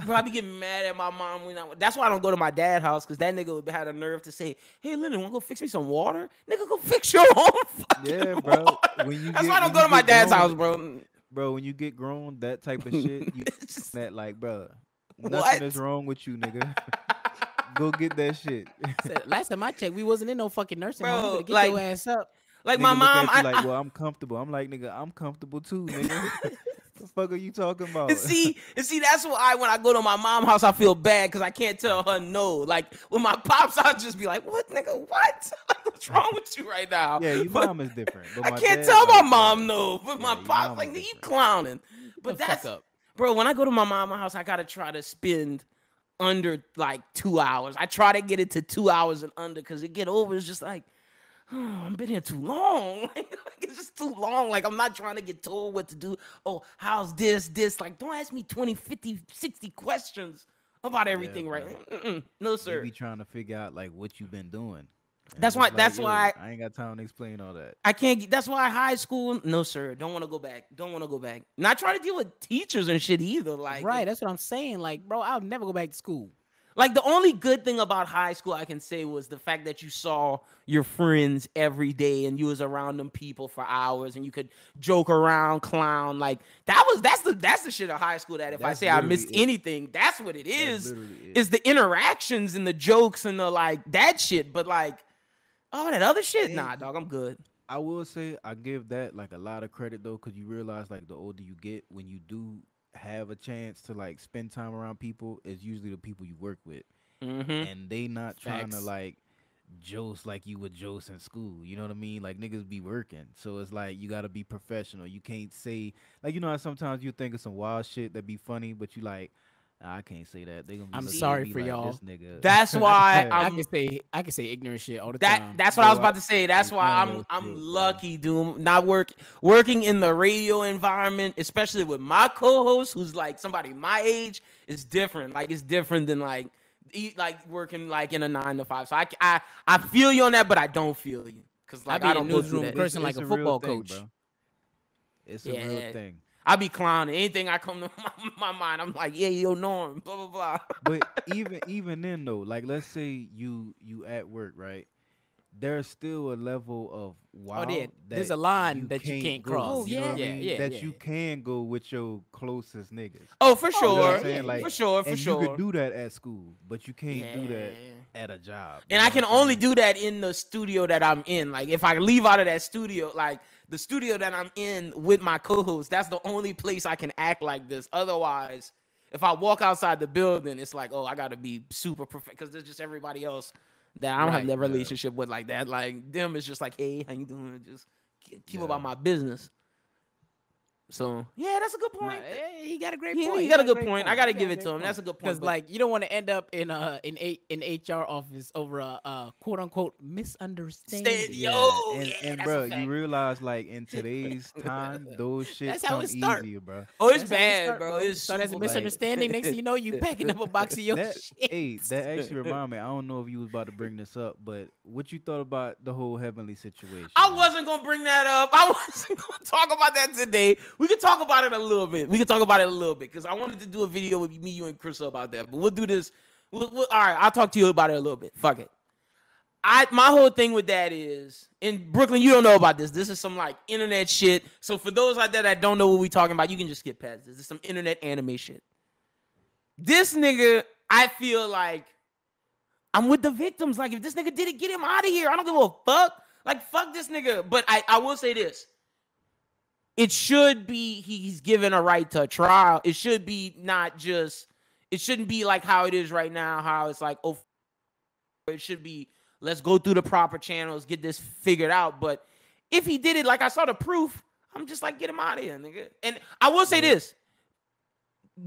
Bro, I be getting mad at my mom that's why I don't go to my dad's house, because that nigga had a nerve to say, hey, Lennon, wanna go fix me some water? Nigga, go fix your own fucking bro. Water. That's why I don't go to my dad's house, bro. Bro, when you get grown, that type of shit, you that like, bro, nothing is wrong with you, nigga. Go get that shit. Last time I checked, we wasn't in no fucking nursing home. You get your ass up. Like nigga my mom, well, I'm comfortable. I'm like, nigga, I'm comfortable too, nigga. The fuck are you talking about? And see, that's why when I go to my mom's house, I feel bad because I can't tell her no. Like with my pops, I'll just be like, "What, nigga? What? What's wrong with you right now?" Yeah, your mom is different. But I can't tell my mom no, but my pops like, "You clowning?" But that's bro. When I go to my mom's house, I gotta try to spend under like 2 hours. I try to get it to 2 hours and under, because it get over. It's just like, oh, I've been here too long. Like, it's just too long. Like, I'm not trying to get told what to do. Oh, how's this? Like, don't ask me 20, 50, 60 questions about everything, right? No, sir. You be trying to figure out, like, what you've been doing. And that's why I ain't got time to explain all that. I can't. That's why high school, no, sir. Don't want to go back. Not trying to deal with teachers and shit either. Like, right. That's what I'm saying. Like, bro, I'll never go back to school. Like, the only good thing about high school I can say was the fact that you saw your friends every day and you was around them people for hours and you could joke around, clown. Like, that's the shit of high school, that if I say I missed anything, that's what it is. Is the interactions and the jokes and the like that shit. But like all that other shit, nah, dog, I'm good. I will say I give that like a lot of credit though, because you realize like the older you get, when you do have a chance to like spend time around people, it's usually the people you work with, and they not trying to like joke like you would joke in school. You know what I mean? Like, niggas be working, so it's like you gotta be professional. You can't say like, you know how sometimes you think of some wild shit that be funny, but you like, nah, I can't say that. They gonna be I'm sorry for like, y'all. This nigga. That's why I can say ignorant shit all the time. That's what I was about to say. That's why I'm lucky, dude. Not working in the radio environment, especially with my co-host, who's like somebody my age, is different. Like, it's different than like working like in a 9 to 5. So I feel you on that, but I don't feel you, because like I don't go through that. Person like a football coach, bro. It's a real thing. I be clowning. Anything I come to my mind, I'm like, yeah, yo, Norm, blah, blah, blah. But even then though, like let's say you at work, right? There's still a level of Oh, yeah. wow There's a that line you that you can't go. cross. Oh, You know what I yeah. mean? Yeah, That yeah. you can go with your closest niggas. Oh, for You know what sure. I'm saying? Like, For sure, for and sure. you could do that at school, but you can't do that Yeah. at a job. And I can only do that in the studio that I'm in. Like, if I leave out of that studio, like the studio that I'm in with my co-host, that's the only place I can act like this. Otherwise, if I walk outside the building, it's like, oh, I got to be super perfect because there's just everybody else that I don't have Right, that relationship with like that. Like, them is just like, hey, how you doing? Just keep about my business. So, yeah, that's a good point. He got a great Yeah, point. he got a good point. I got to give it to him. That's a good point. Because like you don't want to end up in HR office over a quote unquote misunderstanding. And bro, you realize like in today's time, those shit That's how come it start. easier, bro. Oh, it's bad, bro. It's So that's a super misunderstanding. Next thing you know, you packing up a box of your shit. Hey, that actually remind me. I don't know if you was about to bring this up, but what you thought about the whole heavenly situation? I wasn't gonna bring that up. I wasn't gonna talk about that today. We can talk about it a little bit. Because I wanted to do a video with me, you, and Chris about that. But we'll do this. All right, I'll talk to you about it a little bit. Fuck it. My whole thing with that is in Brooklyn. You don't know about this. This is some like internet shit. So for those out there that don't know what we talking about, you can just skip past this. This is some internet anime shit. This nigga, I feel like I'm with the victims. Like if this nigga did it, get him out of here. I don't give a fuck. Like fuck this nigga. But I will say this. It should be he's given a right to a trial. It should be not just, it shouldn't be like how it is right now, how it's like, oh, it should be, let's go through the proper channels, get this figured out. But if he did it, like I saw the proof, I'm just like, get him out of here, nigga. And I will say this,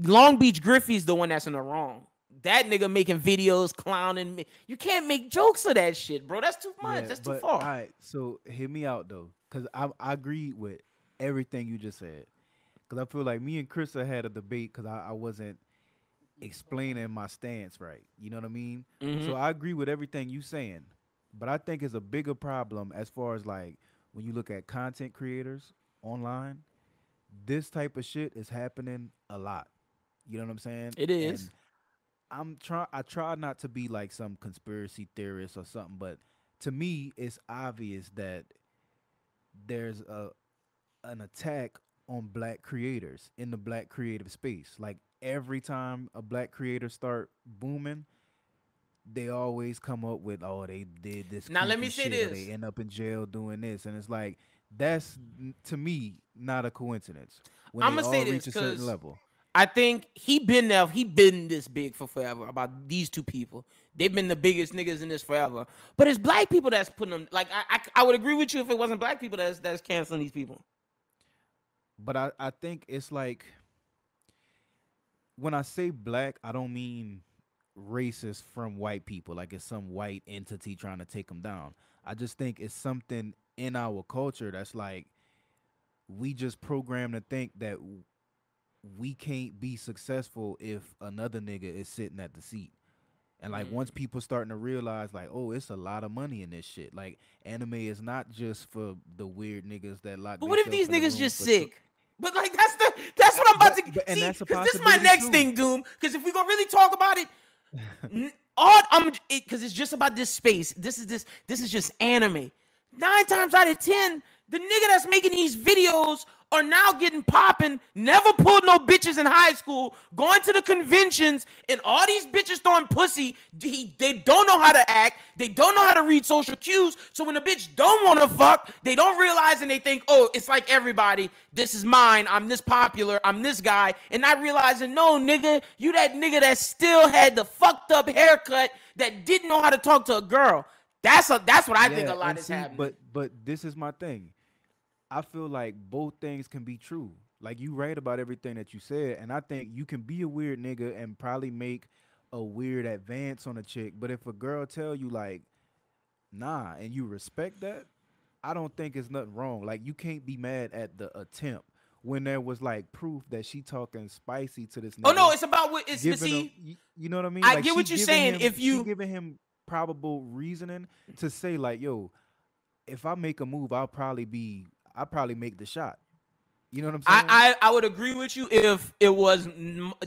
Long Beach Griffey's the one that's in the wrong. That nigga making videos, clowning me. You can't make jokes of that shit, bro. That's too much. That's too far. All right, so hear me out though, because I agree with everything you just said, because I feel like me and Chris had a debate because I wasn't explaining my stance right. You know what I mean? Mm-hmm. So I agree with everything you saying, but I think it's a bigger problem as far as like when you look at content creators online. This type of shit is happening a lot. You know what I'm saying? It is. And I try not to be like some conspiracy theorist or something, but to me, it's obvious that there's an attack on black creators in the black creative space. Like every time a black creator start booming, they always come up with, oh, they did this. Now let me say shit, or this. they end up in jail doing this, and it's like that's to me not a coincidence. When I'm they gonna say all this reach a certain because level. I think he been this big for forever. About these two people, they've been the biggest niggas in this forever. But it's black people that's putting them. Like I would agree with you if it wasn't black people that's canceling these people. But I think it's like when I say black, I don't mean racist from white people, like it's some white entity trying to take them down. I just think it's something in our culture that's like we just programmed to think that we can't be successful if another nigga is sitting at the seat. And like once people starting to realize like, oh, it's a lot of money in this shit. Like anime is not just for the weird niggas that lock. But what if these themselves in the nause room just for sick? But like that's what I'm about to and see. that's a Because this is my possibility, next too. thing, Doom. Because if we gonna really talk about it, because it's just about this space. This is just anime. 9 times out of 10, the nigga that's making these videos are now getting popping, never pulled no bitches in high school, going to the conventions, and all these bitches throwing pussy. They don't know how to act. They don't know how to read social cues. So when a bitch don't want to fuck, they don't realize and they think, oh, it's like everybody. This is mine. I'm this popular. I'm this guy. And not realizing, no, nigga, you that nigga that still had the fucked up haircut that didn't know how to talk to a girl. That's what I think a lot is happening. But this is my thing. I feel like both things can be true. Like you right about everything that you said, and I think you can be a weird nigga and probably make a weird advance on a chick. But if a girl tell you like, nah, and you respect that, I don't think it's nothing wrong. Like you can't be mad at the attempt when there was like proof that she talking spicy to this nigga. Oh no, it's about what it's see. You know what I mean? I like, get what you're saying. If you giving him probable reasoning to say like, yo, if I make a move, I'll probably make the shot. You know what I'm saying? I would agree with you if it was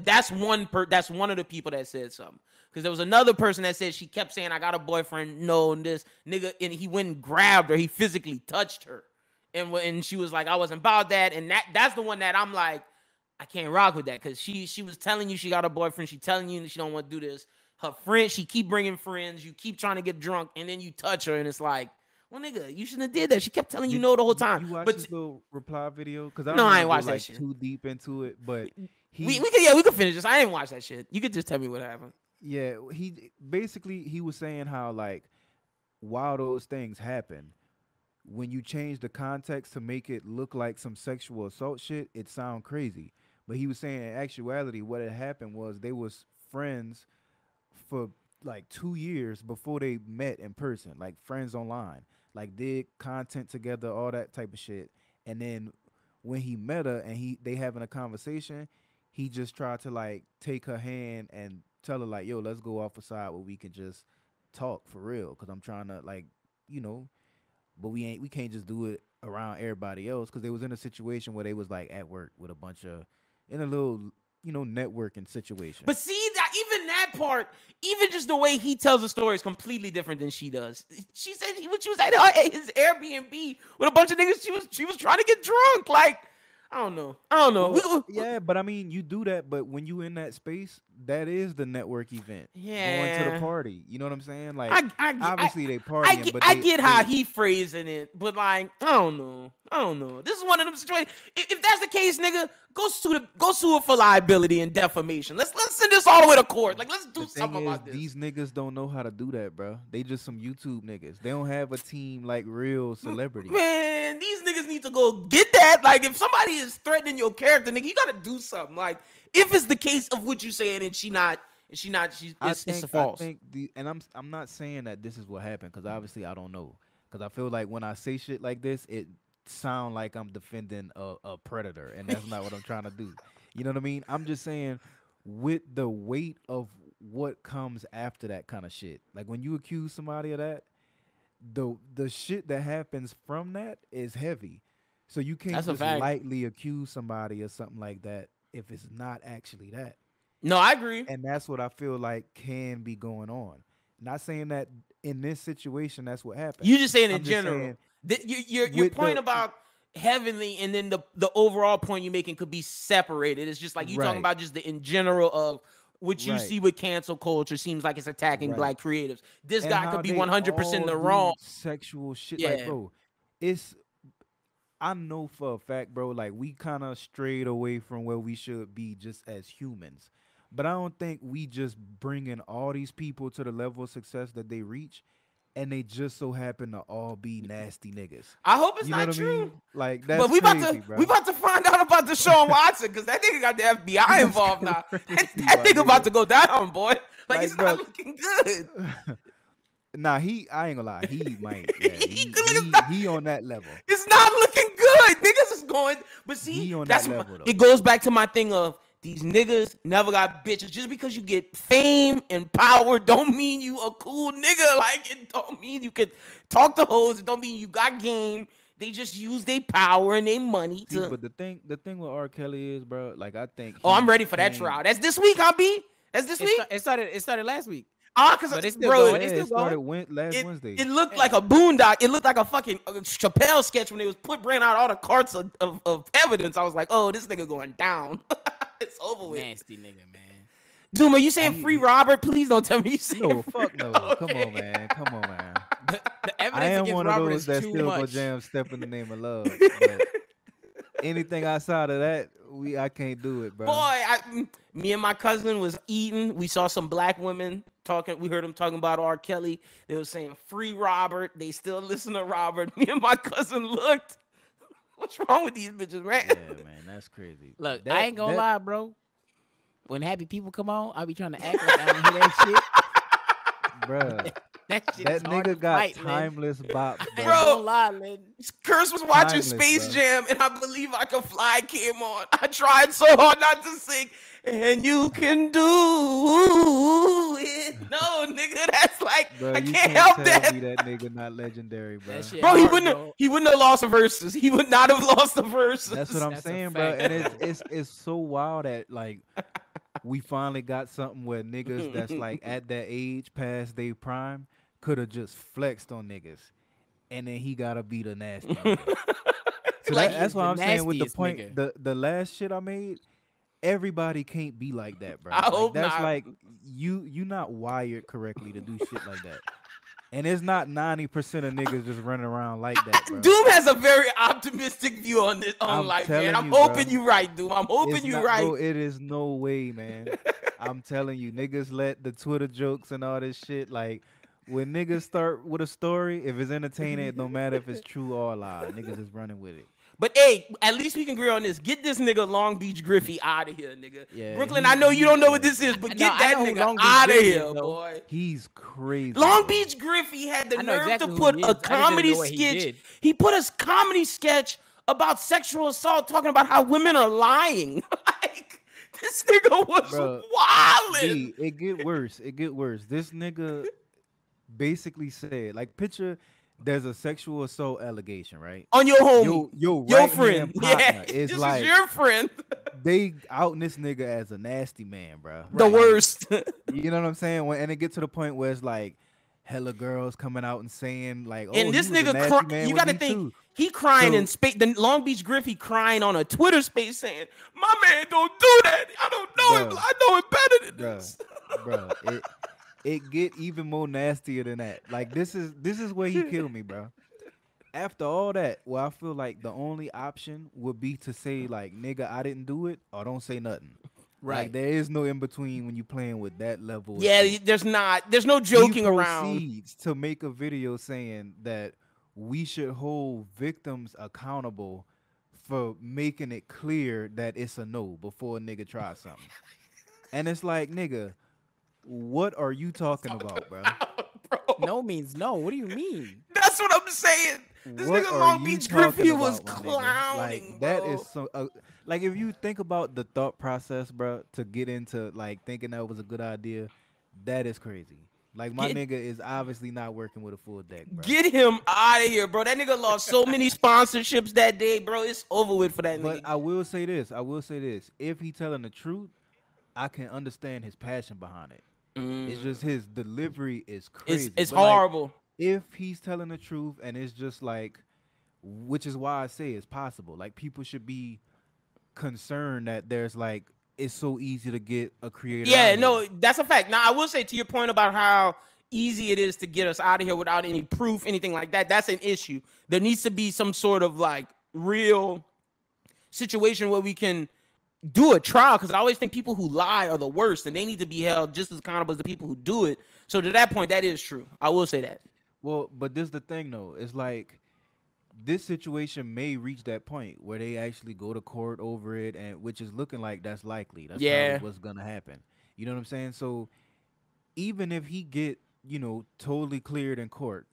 that's one of the people that said something. Because there was another person that said she kept saying, I got a boyfriend, no, and this nigga, and he went and grabbed her, he physically touched her. And she was like, I wasn't about that. And that's the one that I'm like, I can't rock with that. Because she was telling you she got a boyfriend, she telling you that she don't want to do this. Her friend, she keep bringing friends, you keep trying to get drunk, and then you touch her, and it's like, well, nigga, you shouldn't have did that. She kept telling you no the whole time. You watched this little reply video? Because I ain't watched that shit. Too deep into it, but we can finish this. I ain't watched that shit. You could just tell me what happened. Yeah, he was saying how like while those things happen, when you change the context to make it look like some sexual assault shit, it sound crazy. But he was saying in actuality, what had happened was they was friends for like 2 years before they met in person, like friends online, like did content together, all that type of shit. And then when he met her and they having a conversation, he just tried to like take her hand and tell her like, yo, let's go off a side where we can just talk for real. Cause I'm trying to like, but we can't just do it around everybody else. Cause they was in a situation where they was like at work with a bunch of, in a little, networking situation. But see that even that part, even just the way he tells the story is completely different than she does. She said when she was at his Airbnb with a bunch of niggas, she was trying to get drunk. Like, I don't know. Well, yeah, but I mean, you do that, but when you in that space, that is the network event. Yeah, going to the party. You know what I'm saying? Like, obviously they partying, but I get how he phrasing it, but like, I don't know. This is one of them situations. If that's the case, nigga, go sue her for liability and defamation. Let's send this all the way to court. Like, let's do something about this. These niggas don't know how to do that, bro. They just some YouTube niggas. They don't have a team like real celebrities. Man, these niggas need to go get that. Like, if somebody is threatening your character, nigga, you gotta do something. Like, if it's the case of what you saying and it's false. I think I'm not saying that this is what happened because obviously I don't know. Because I feel like when I say shit like this, it sound like I'm defending a predator, and that's not what I'm trying to do. You know what I mean? I'm just saying with the weight of what comes after that kind of shit. Like when you accuse somebody of that, the shit that happens from that is heavy. So you can't just lightly accuse somebody of something like that if it's not actually that. No, I agree. And that's what I feel like can be going on. Not saying that in this situation that's what happened. You just saying in general. Your point about heavenly and then the overall point you're making could be separated. It's just like you talking about just the in general of what you see with cancel culture seems like it's attacking black creatives. This guy could be 100% in the wrong. Sexual shit, like, bro, I know for a fact, bro, like we kind of strayed away from where we should be just as humans. But I don't think we just bringing all these people to the level of success that they reach, and they just so happen to all be nasty niggas. I hope it's not true. I mean? Like that's but crazy, we about to find out about Deshaun Watson because that nigga got the FBI involved now. That nigga about to go down, boy. Like it's not looking good. Nah, I ain't gonna lie. He might. Yeah, he on that level. It's not looking good. Niggas is going, but see, that's it goes back to my thing of these niggas never got bitches. Just because you get fame and power don't mean you a cool nigga. Like it don't mean you can talk to hoes. It don't mean you got game. They just use their power and their money to. See, but the thing with R. Kelly is, bro. Like I think. Oh, I'm ready for that trial. That's this week, B. That's this week. It started last week. Because it started last Wednesday. It looked like a boondock. It looked like a fucking Chappelle sketch when they was bringing out all the carts of evidence. I was like, oh, this nigga going down. It's over with. Nasty nigga, man. Duma, you saying free Robert? Please don't tell me you saying no. Fuck no. Okay. Come on, man. The evidence I am against one Robert of those that too still much. go jam "Step in the Name of Love." But anything outside of that, I can't do it, bro. Boy, me and my cousin was eating. We saw some black women talking. We heard them talking about R. Kelly. They were saying free Robert. They still listen to Robert. Me and my cousin looked. What's wrong with these bitches, man? Yeah, man, that's crazy. Look, I ain't gonna lie, bro. When happy people come on, I'll be trying to act like I don't hear that shit. Bruh. That shit That is hard to nigga got fight, Lynn. timeless bops, I bro. Bro. ain't gonna lie, Lynn. Curse was watching Timeless, Space bro. Jam, and I Believe I Can Fly came on. I tried so hard not to sing, and you can do it. No, nigga, that's like Bro, I you can't help tell that. me that nigga not legendary, bro. That shit Bro, hard, bro. he wouldn't have lost the verses. He would not have lost the verses. That's what I'm That's a saying, bro. fact. And it's so wild that like we finally got something where niggas that's like at that age past their prime could have just flexed on niggas, and then he gotta be the nasty. Nigga. So Like, that's he's what the I'm saying with the nastiest point. nigga. The last shit I made, everybody can't be like that, bro. I Like, hope that's not. like you not wired correctly to do shit like that. And it's not 90% of niggas just running around like that, bro. Doom has a very optimistic view on this on I'm life, man. telling I'm you, hoping bro. you right, Doom. I'm hoping It's you not- right. Bro, it is no way, man. I'm telling you, niggas let the Twitter jokes and all this shit. Like, when niggas start with a story, if it's entertaining, it don't matter if it's true or a lie. Niggas is running with it. But hey, at least we can agree on this. Get this nigga Long Beach Griffey out of here, nigga. Yeah, Brooklyn, he- I know you he- don't know what this is, but No, get I that know who nigga Long Beach out of Griffey is, here, though. boy. He's crazy. Long bro. Beach Griffey had the I know nerve exactly to who put he a is. I just didn't comedy know what he sketch. did. He put a comedy sketch about sexual assault, talking about how women are lying. Like, this nigga was Bro, wildin'. D, it get worse. It get worse. This nigga basically said, like, picture there's a sexual assault allegation, right? On your homie. Your Your right-hand friend. partner Yeah. is This like is your friend. they outing this nigga as a nasty man, bro. The worst. You know what I'm saying? And it get to the point where it's like hella girls coming out and saying like, "Oh, And this he was a nigga, nasty man you with got to me think, too." he crying So- in space. The Long Beach Griffey crying on a Twitter space saying, "My man don't do that. I don't know him. Bruh. I know him better than this." bro. It get even more nastier than that. Like this is where he killed me, bro. After all that, well, I feel like the only option would be to say like, "Nigga, I didn't do it," or "Don't say nothing." Right. Like there is no in between when you playing with that level. of Yeah, shit. there's no He joking around. proceeds to make a video saying that we should hold victims accountable for making it clear that it's a no before a nigga tries something. And it's like, nigga, what are you talking about, bro? Bro, No means no. What do you mean? that's what I'm saying. This What nigga are Long you Beach talking Griffey was about, my nigga? clowning, Like that bro. is so like if you think about the thought process, bro, to get into like thinking that was a good idea, that is crazy. Like my Get- nigga is obviously not working with a full deck, bro. Get him out of here, bro. That nigga lost so many sponsorships that day, bro. It's over with for that But nigga. I will say this. If he telling the truth, I can understand his passion behind it. It's just his delivery is crazy. It's But, like, horrible. if he's telling the truth and it's just like, which is why I say it's possible. Like people should be concerned that there's like it's so easy to get a creator. Yeah, out of no, here. that's a fact. Now, I will say to your point about how easy it is to get us out of here without any proof, anything like that. That's an issue. There needs to be some sort of like real situation where we can do a trial, because I always think people who lie are the worst, and they need to be held just as accountable as the people who do it. So to that point, that is true. I will say that. Well, but this the thing though. It's like this situation may reach that point where they actually go to court over it, and which is looking like that's likely. That's Yeah. probably what's gonna happen. You know what I'm saying? So even if he get, totally cleared in court,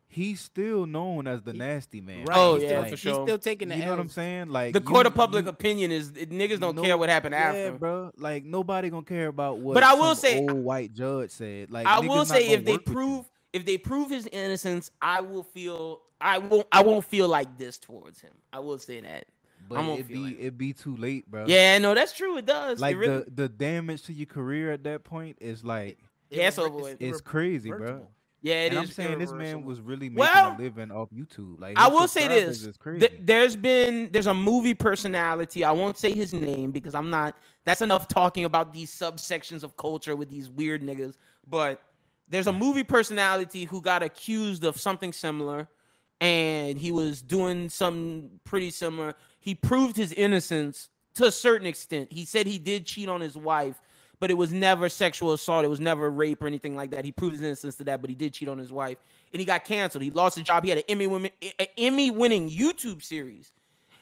he's still known as the nasty man. Right. Oh, he's yeah, still, for he's sure. still taking the You know what I'm L's. saying? Like The court of you- public you- opinion is niggas don't no- care what happened Yeah, after. bro. Like nobody gonna care about what. But I will some say- old white judge said. Like I niggas will not say gonna if they work with you. prove his innocence, I won't feel like this towards him. I will say that. but I won't it'd feel be like it'd be too late, bro. Yeah, no, that's true. It does. Like it really, the damage to your career at that point is like yeah, it's over with. it's crazy, bro. irreversible. Yeah, it And is. I'm saying this man irreversible. was really making Well, a living off YouTube. Like I his will say subscribers this: is crazy. there's a movie personality. I won't say his name because I'm not. That's enough talking about these subsections of culture with these weird niggas. But there's a movie personality who got accused of something similar, and he was doing something pretty similar. He proved his innocence to a certain extent. He said he did cheat on his wife, but it was never sexual assault. It was never rape or anything like that. He proved his innocence to that, but he did cheat on his wife, and he got canceled. He lost his job. He had an Emmy-winning YouTube series.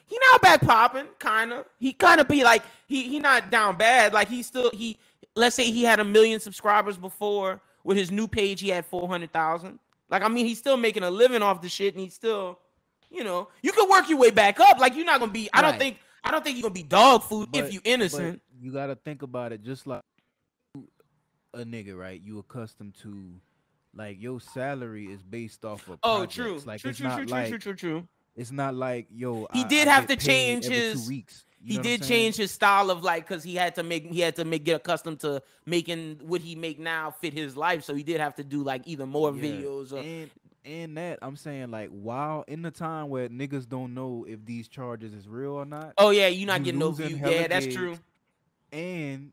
He not back popping, kind of. He kind of be like he not down bad. Like he let's say he had 1 million subscribers before, with his new page, he had 400,000. Like, I mean, he's still making a living off the shit, and he's still, you know, you can work your way back up. Like, you're not gonna be. I don't think you're gonna be dog food if you innocent. But you gotta think about it, just like a nigga, right? You accustomed to, like, your salary is based off of. Projects. True. Like, true. It's not like, yo, he did have to change every his. 2 weeks. He did change his style of, like, because he had to get accustomed to making what he make now fit his life. So he did have to do, like, either more videos or. And that I'm saying, like, while in the time where niggas don't know if these charges is real or not. Oh yeah, you're not getting no view. Yeah, that's true. And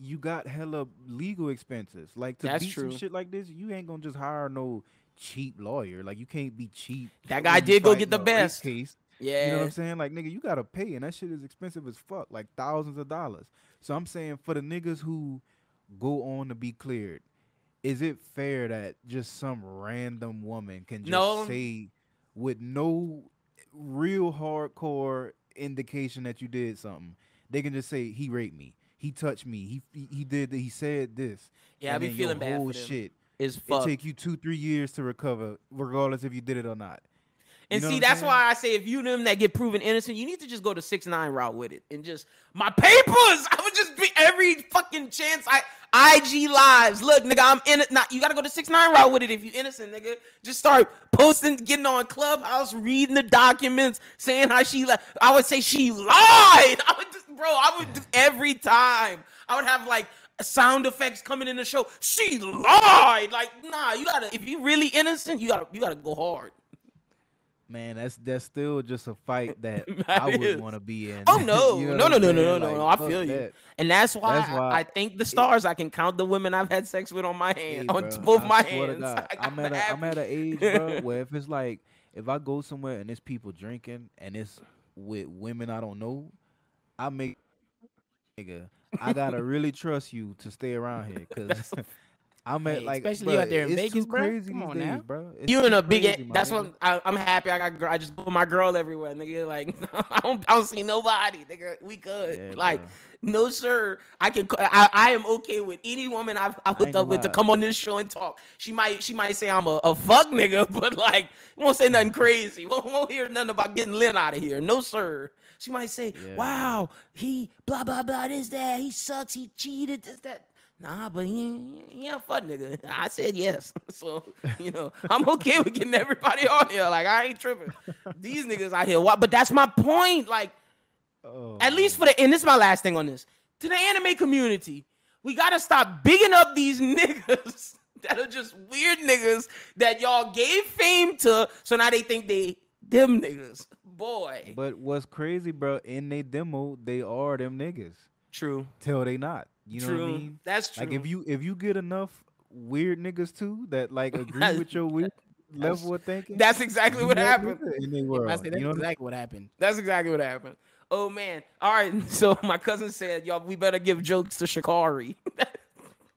you got hella legal expenses. Like, to beat some shit like this, you ain't gonna just hire no cheap lawyer. Like, you can't be cheap. That guy did go get the best case. Yeah, you know what I'm saying? Like, nigga, you gotta pay, and that shit is expensive as fuck, like thousands of dollars. So I'm saying, for the niggas who go on to be cleared, is it fair that just some random woman can just say, with no real hardcore indication that you did something, they can just say, he raped me, he touched me, he did, he said this. Yeah, I be feeling bad for them. Shit is fucked. It take you 2-3 years to recover, regardless if you did it or not. And see, that's why I say, if you them that get proven innocent, you need to just go the 6ix9ine route with it, and just my papers. I would just be every fucking chance IG lives. Look, nigga, I'm in it. You gotta go the 6ix9ine route with it if you innocent, nigga. Just start posting, getting on Clubhouse, reading the documents, saying how she lied. I would say she lied. I would just every time. I would have like sound effects coming in the show. She lied. Like, nah, you gotta. If you really innocent, you gotta go hard. Man, that's still just a fight that I would want to be in. Oh no, you know no! I feel you, and that's why I thank the stars. I can count the women I've had sex with on my hand, on both my hands. I'm at an age, bro, where if it's like, if I go somewhere and there's people drinking and it's with women I don't know, I gotta really trust you to stay around here, because I'm at like, especially out there in Vegas, bro. Crazy Come on days, now, bro. You in a big. That's what I'm happy. I just put my girl everywhere, nigga. Like, I don't see nobody, nigga. We good. Yeah, like, bro. No sir. I am okay with any woman I've hooked up with to come on this show and talk. She might say I'm a fuck nigga, but like, won't say nothing crazy. Won't hear nothing about getting Lynn out of here. No sir. She might say, wow, he blah blah blah, this that, he sucks, he cheated, this that. Nah, but he a fuck nigga. I said yes. So, I'm okay with getting everybody on here. Like, I ain't tripping. These niggas out here. But that's my point. Like, at least and this is my last thing on this. To the anime community, we got to stop bigging up these niggas that are just weird niggas that y'all gave fame to. So now they think them niggas. Boy. But what's crazy, bro, in they demo, they are them niggas. True. Till they not. You know what I mean? That's true. Like, if you get enough weird niggas too that like agree with your weird level of thinking, that's exactly what happened. That's exactly what happened. That's exactly what happened. Oh man. All right. So my cousin said, y'all, we better give jokes to Shikari.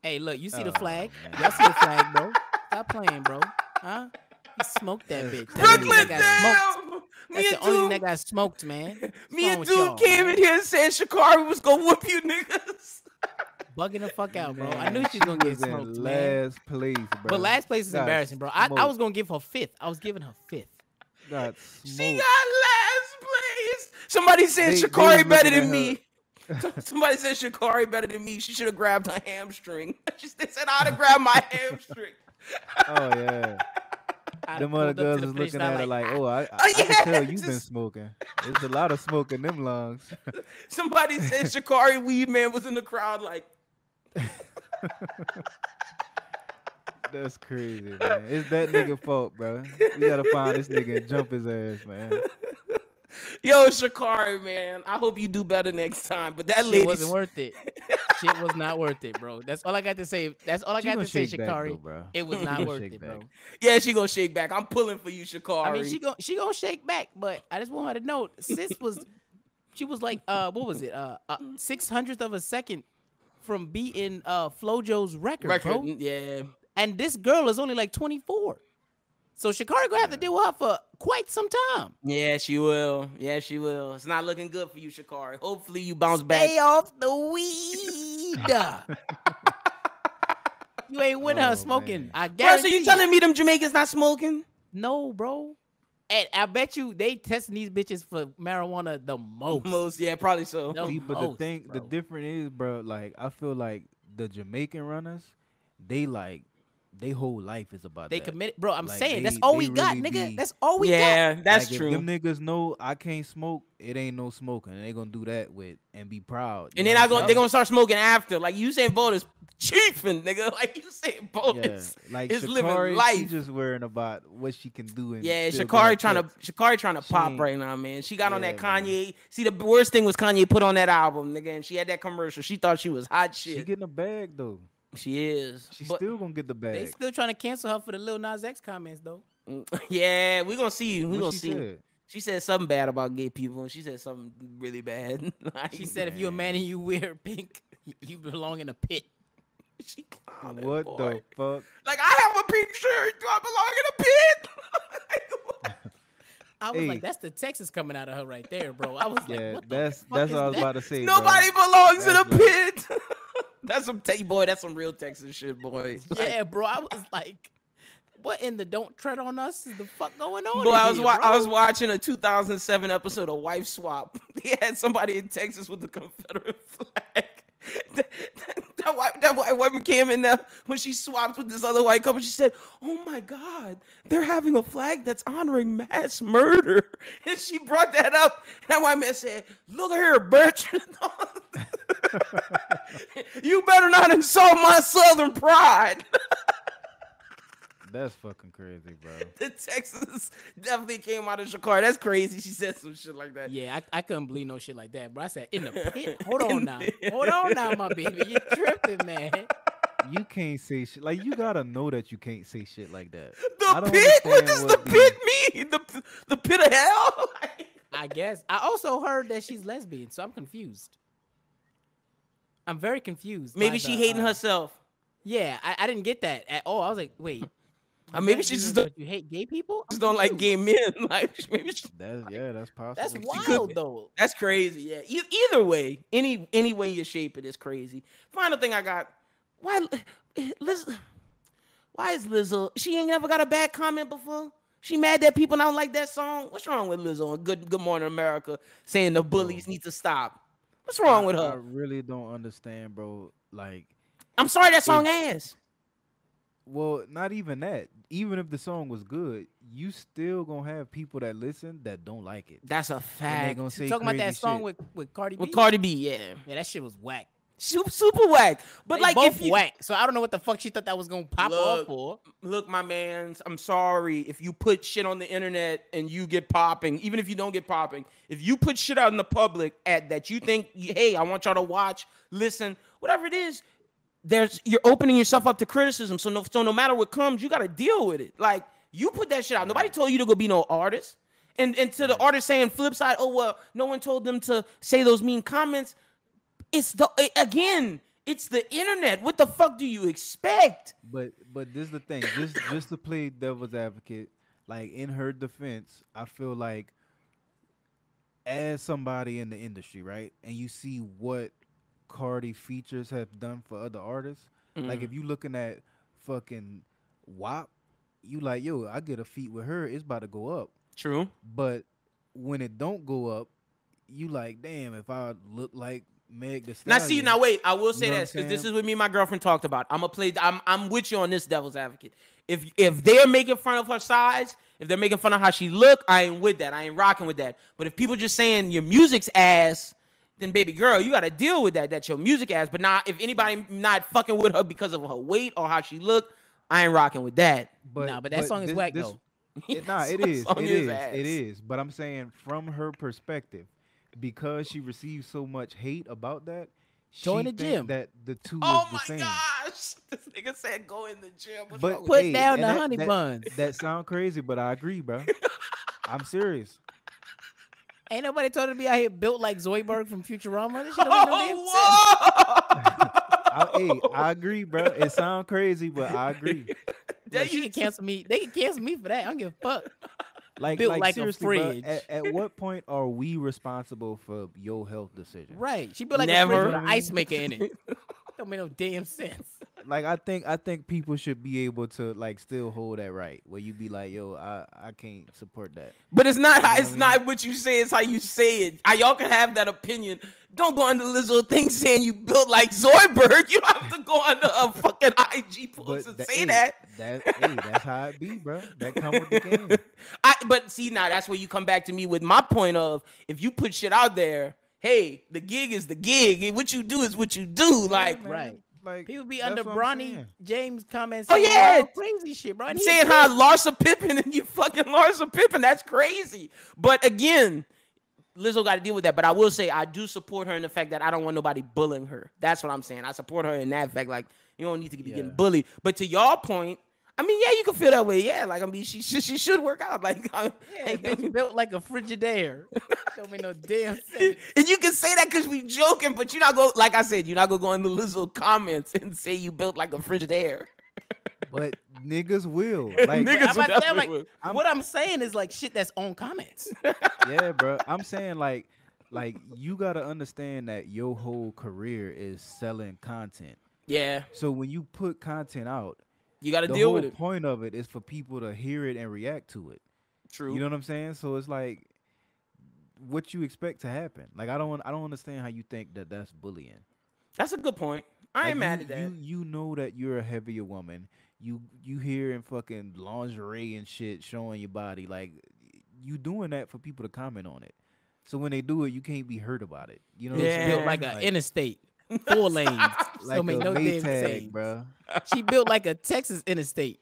Hey, look, you see the flag? Y'all see the flag, bro? Stop playing, bro. Huh? He smoked that bitch. Brooklyn down. That's the only nigga got smoked, man. Me and dude came in here and said Shikari was gonna whoop you niggas. Bugging the fuck out, bro. I knew she was gonna get smoked, man. Last place, bro. But last place is embarrassing, bro. I was gonna give her 5th. I was giving her 5th. She got last place. Somebody said Shikari better than me. Somebody said Shikari better than me. She should have grabbed her hamstring. They said I'd have grabbed my hamstring. Oh yeah. Them other girls is looking at her like, I can tell you've been smoking. There's a lot of smoke in them lungs. Somebody said Shikari Weed Man was in the crowd like. That's crazy, man. It's that nigga fault, bro. We gotta find this nigga and jump his ass, man. Yo, Shikari, man. I hope you do better next time. But that lady wasn't worth it. Shit was not worth it, bro. That's all I got to say. That's all I got to say, Shikari. Though, bro. It was not worth it, bro. Yeah, she gonna shake back. I'm pulling for you, Shikari. I mean, she gonna shake back, but I just want her to know, she was like, what was it? 600th of a second from beating Flojo's record, bro. Yeah. And this girl is only like 24. So Shikari gonna have to deal with her for quite some time. Yeah, she will. It's not looking good for you, Shikari. Hopefully you bounce back. Stay off the weed. You ain't with her Oh, smoking. man. I Bro, guarantee. so you telling me them Jamaicans not smoking? No, bro. And I bet you they testing these bitches for marijuana the most. Yeah, probably so. The See, but most, the bro. difference is, bro. Like I feel like the Jamaican runners, they whole life is about They that. committed, bro. I'm Like, saying that's they- all they we got, really nigga. be- That's all we got. Yeah, that's Like, if true. them niggas know I can't smoke, it ain't no smoking. And they gonna do that with and be proud. And you then know what I'm they're saying? gonna start smoking after. Like you saying Bolt is chiefing, nigga. Like you saying Bolt Yeah, is like is living Sha'Carri, she life. just worrying about what she can do. And Yeah, still Sha'Carri get her checks. trying to She pop ain't- right now, man. She got on that Yeah, man. Kanye. See, the worst thing was Kanye put on that album, nigga, and she had that commercial. She thought she was hot She shit. getting a bag though. She is. She's But- still gonna get the They bag. still trying to cancel her for the Lil Nas X comments though. yeah, we're gonna see. We're What gonna she see. said? She said something bad about gay people, and she said something really bad. She said, "If you're a man and you wear pink, you belong in a pit." She clowned that What boy. the fuck? Like, I have a pink shirt. Do I belong in a pit? I was Hey. like, "That's the Texas coming out of her right there, bro." I was like, Yeah, "What the that's fuck that's is what I was that?" about to say. Nobody bro. belongs in a That's like- pit. That's some boy. That's some real Texas shit, boy. Like, Yeah, bro. I was like, "What in the don't tread on us is the fuck going on?" boy, I was here, I bro? was watching a 2007 episode of Wife Swap. They had somebody in Texas with the Confederate flag. That white woman came in there when she swapped with this other white couple. She said, "Oh my God, they're having a flag that's honoring mass murder." And she brought that up. That white man said, "Look at here, bitch. You better not insult my Southern pride." That's fucking crazy, bro. The Texas definitely came out of Sha'Carri. That's crazy. She said some shit like that. Yeah, I couldn't believe no shit like that, bro. I said, "In the pit." Hold on now, hold on now, my baby. You tripping, man? You can't say shit. Like, you gotta know that you can't say shit like that. The I don't pit? What understand does the what pit mean? The pit of hell? I guess. I also heard that she's lesbian, so I'm confused. I'm very confused. Maybe by she the, hating herself. Yeah, I didn't get that at all. I was like, wait. Maybe she just don't, You hate gay people? I'm just don't like confused. gay men. Like maybe That's possible. That's too. wild though. that's crazy. Yeah. Either way, any way you shape it is crazy. Final thing I got. Why is Lizzo? She ain't never got a bad comment before. She mad that people don't like that song. What's wrong with Lizzo? On Good Morning America, saying the bullies need to stop. What's wrong with I her? really don't understand, bro. Like, I'm sorry that song ass. well, not even that. Even if the song was good, you still gonna have people that listen that don't like it. That's a And they fact. gonna say Talking about that crazy song shit. with Cardi B. With Cardi B, yeah. Yeah, that shit was whack. Super whack. But They like both if you whack. So I don't know what the fuck she thought that was gonna pop Look, off for. look, my mans, I'm sorry if you put shit on the internet and you get popping, even if you don't get popping, if you put shit out in the public at that you think, hey, I want y'all to watch, listen, whatever it is, you're opening yourself up to criticism. So no matter what comes, you gotta deal with it. Like you put that shit out. Nobody told you to go be no artist. And to the artist saying flip side, oh well, no one told them to say those mean comments. It's the internet. What the fuck do you expect? But this is the thing. Just to play devil's advocate, like in her defense, I feel like as somebody in the industry, right, and you see what Cardi features have done for other artists, like if you looking at fucking WAP, you like, yo, I get a feat with her, it's about to go up. True. But when it don't go up, you like, damn, if I look like Meg Thee Now Stallion. see, now wait, I will say You know what this I'm because this saying? is what me and my girlfriend talked about. I'm with you on this devil's advocate. If they're making fun of her size, if they're making fun of how she look, I ain't with that. I ain't rocking with that. But if people just saying your music's ass, then baby girl, you gotta deal with that. That's your music ass. But now if anybody not fucking with her because of her weight or how she look, I ain't rocking with that. Nah, but that song is whack though. It is. But I'm saying from her perspective, because she receives so much hate about that, Join she the think gym. that the two Oh is the my same. gosh, this nigga said go in the gym. What's But wrong with Put hey, down and the that- honey that- buns. That sound crazy, but I agree, bro. I'm serious. Ain't nobody told her to be out here built like Zoidberg from Futurama. This shit don't make no damn sense. whoa! I agree, bro. It sound crazy, but I agree. Like, she can cancel me. They can cancel me for that. I don't give a fuck. Like, Built like a seriously, bro, fridge. at what point are we responsible for your health decisions? Right. She built like Never. a fridge with an ice maker in it. Don't make no damn sense. like I think people should be able to like still hold that right where you be like, yo, I can't support that. But it's not You know it's not what you say, it's how you say it. Y'all can have that opinion. Don't go on the Lizzo thing saying you built like Zoidberg. You don't have to go on a fucking IG post and say that. That's how it be, bro. That come with the game. But see, now that's where you come back to me with my point of, if you put shit out there, hey, the gig is the gig, and what you do is what you do. Like, right. Like, People be under that's what I'm Bronny saying. James comments. Oh, yeah. Crazy shit, bro. And he saying how Larsa Pippen and you fucking Larsa Pippen, that's crazy. But again, Lizzo got to deal with that. But I will say I do support her in the fact that I don't want nobody bullying her. That's what I'm saying. I support her in that fact. Like, you don't need to be getting bullied. But to y'all point, I mean, yeah, you can feel that way. Yeah, like, I mean, she should work out. Like, bitch built like a Frigidaire. Don't make no damn sense. And you can say that because we joking, but you're not going, like I said, you're not going to go in the Lizzo comments and say you built like a Frigidaire. But niggas will. Like, Niggas what I'm saying is like shit that's on comments. yeah, bro. I'm saying like you gotta understand that your whole career is selling content. Yeah. So when you put content out, you got to deal with it. The whole point of it is for people to hear it and react to it. True. You know what I'm saying? So it's like, what you expect to happen? Like, I don't understand how you think that that's bullying. That's a good point. I ain't mad at that. You know that you're a heavier woman. You hear in fucking lingerie and shit showing your body. Like, you doing that for people to comment on it. So when they do it, you can't be hurt about it. You know what I'm saying? Built like an interstate. 4 lanes. Like Don't make no damn sense, bro. She built like a Texas interstate.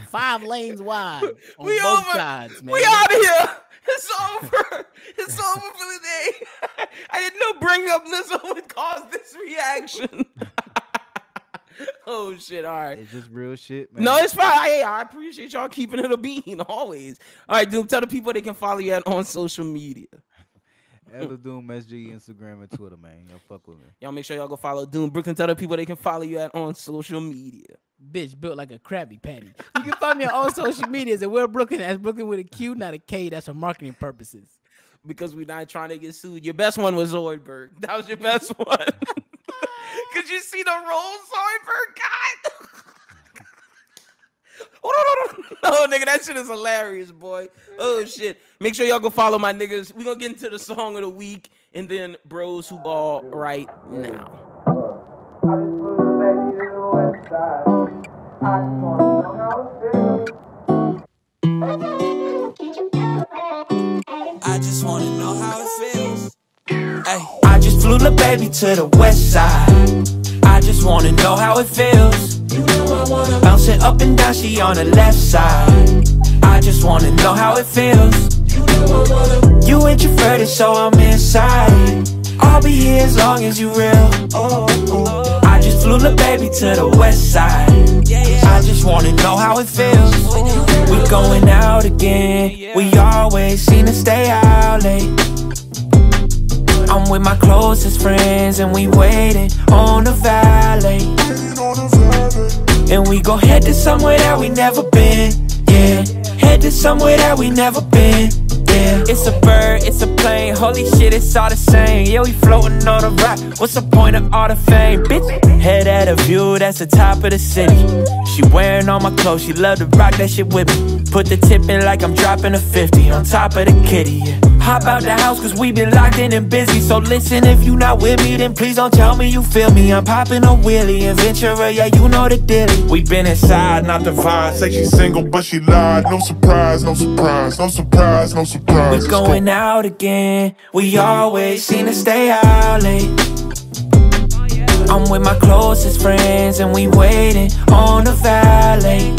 5 lanes wide on both sides, man. We out of here. It's over. It's over for the day. I didn't know bringing up Lizzo would cause this reaction. Oh shit! All right, it's just real shit, man. No, it's fine. I appreciate y'all keeping it a bean always. All right, Doom, tell the people they can follow you on social media. Ella Doom SG, Instagram and Twitter, man. Y'all fuck with me. Y'all make sure y'all go follow Doom Brooklyn. Tell the people they can follow you on social media. Bitch built like a Krabby Patty. You can find me on all social medias at Will Brooklyn. That's Brooklyn with a Q, not a K. That's for marketing purposes. Because we're not trying to get sued. Your best one was Zoidberg. That was your best one. Could you see the role Zoidberg got? Oh, nigga, that shit is hilarious, boy. Oh, shit. Make sure y'all go follow my niggas. We're going to get into the song of the week and then Bros Who Ball right now. I just want to know how it feels. Ay, I just flew the baby to the west side. I just want to know how it feels. Bouncing up and down, she on the left side. I just want to know how it feels. You introverted, so I'm inside. I'll be here as long as you real. I just flew the baby to the west side. I just want to know how it feels. We going out again. We always seem to stay out late. I'm with my closest friends and we waiting on the valet. And we gon' head to somewhere that we never been. Yeah, head to somewhere that we never been. Yeah, it's a bird, it's a plane. Holy shit, it's all the same. Yeah, we floating on a rock. What's the point of all the fame? Bitch, head at a view, that's the top of the city. She wearing all my clothes, she love to rock that shit with me. Put the tip in like I'm dropping a 50 on top of the kitty, yeah. Hop out the house cause we been locked in and busy. So listen, if you not with me, then please don't tell me you feel me. I'm popping a wheelie in Ventura, yeah, you know the dealie. We been inside, not the vibe. Say she's single, but she lied. No surprise, no surprise, no surprise, no surprise. We going out again. We always seem to stay out late. I'm with my closest friends and we waiting on the valet.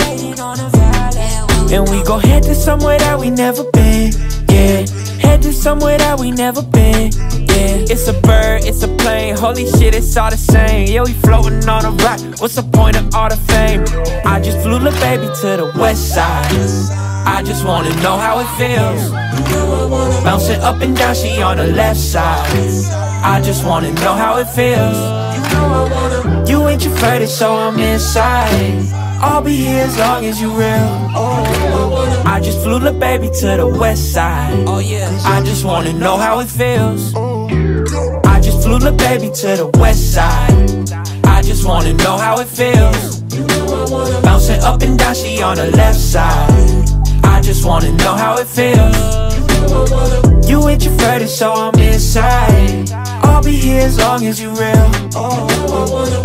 And we gon' head to somewhere that we never been. Yeah, head to somewhere that we never been. Yeah, it's a bird, it's a plane. Holy shit, it's all the same. Yeah, we floating on a rock. What's the point of all the fame? I just flew the baby to the west side. I just wanna know how it feels. Bouncing up and down, she on the left side. I just wanna know how it feels. You introverted, so I'm inside. I'll be here as long as you real. I just flew the baby to the west side. I just wanna know how it feels. I just flew the baby to the west side. I just wanna know how it feels. Bouncing up and down, she on the left side. I just wanna know how it feels. You introverted, so I'm inside. I'll be here as long as you real.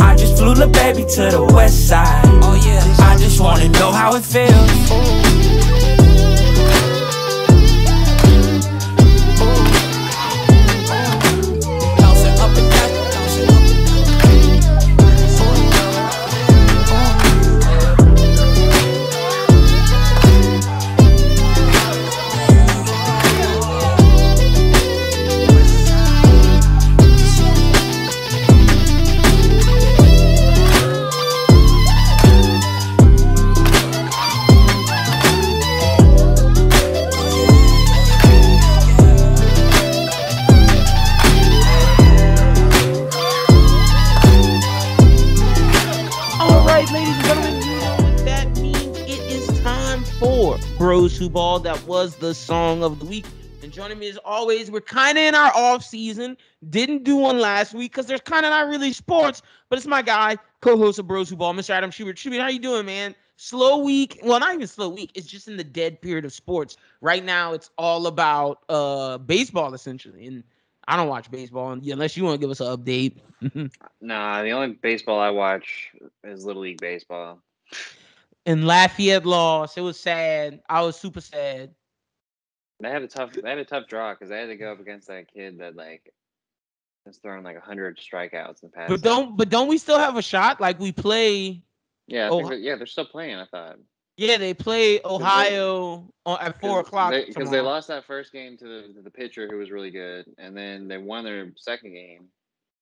I just flew the baby to the west side. I just wanna know how it feels. Bros Who Ball. That was the song of the week. And joining me as always, we're kind of in our off season. Didn't do one last week because there's kind of not really sports, but it's my guy, co-host of Bros Who Ball, Mr. Adam Schubert. Schubert, how you doing, man? Slow week. Well, not even slow week. It's just in the dead period of sports. Right now, it's all about baseball, essentially. And I don't watch baseball unless you want to give us an update. Nah, the only baseball I watch is Little League Baseball. And Lafayette lost. It was sad. I was super sad. They had a tough draw because they had to go up against that kid that has thrown 100 strikeouts in the past. But don't we still have a shot? Like we play. Yeah, they're still playing. I thought. Yeah, they play Ohio at 4:00 because they lost that first game to the pitcher who was really good, and then they won their second game.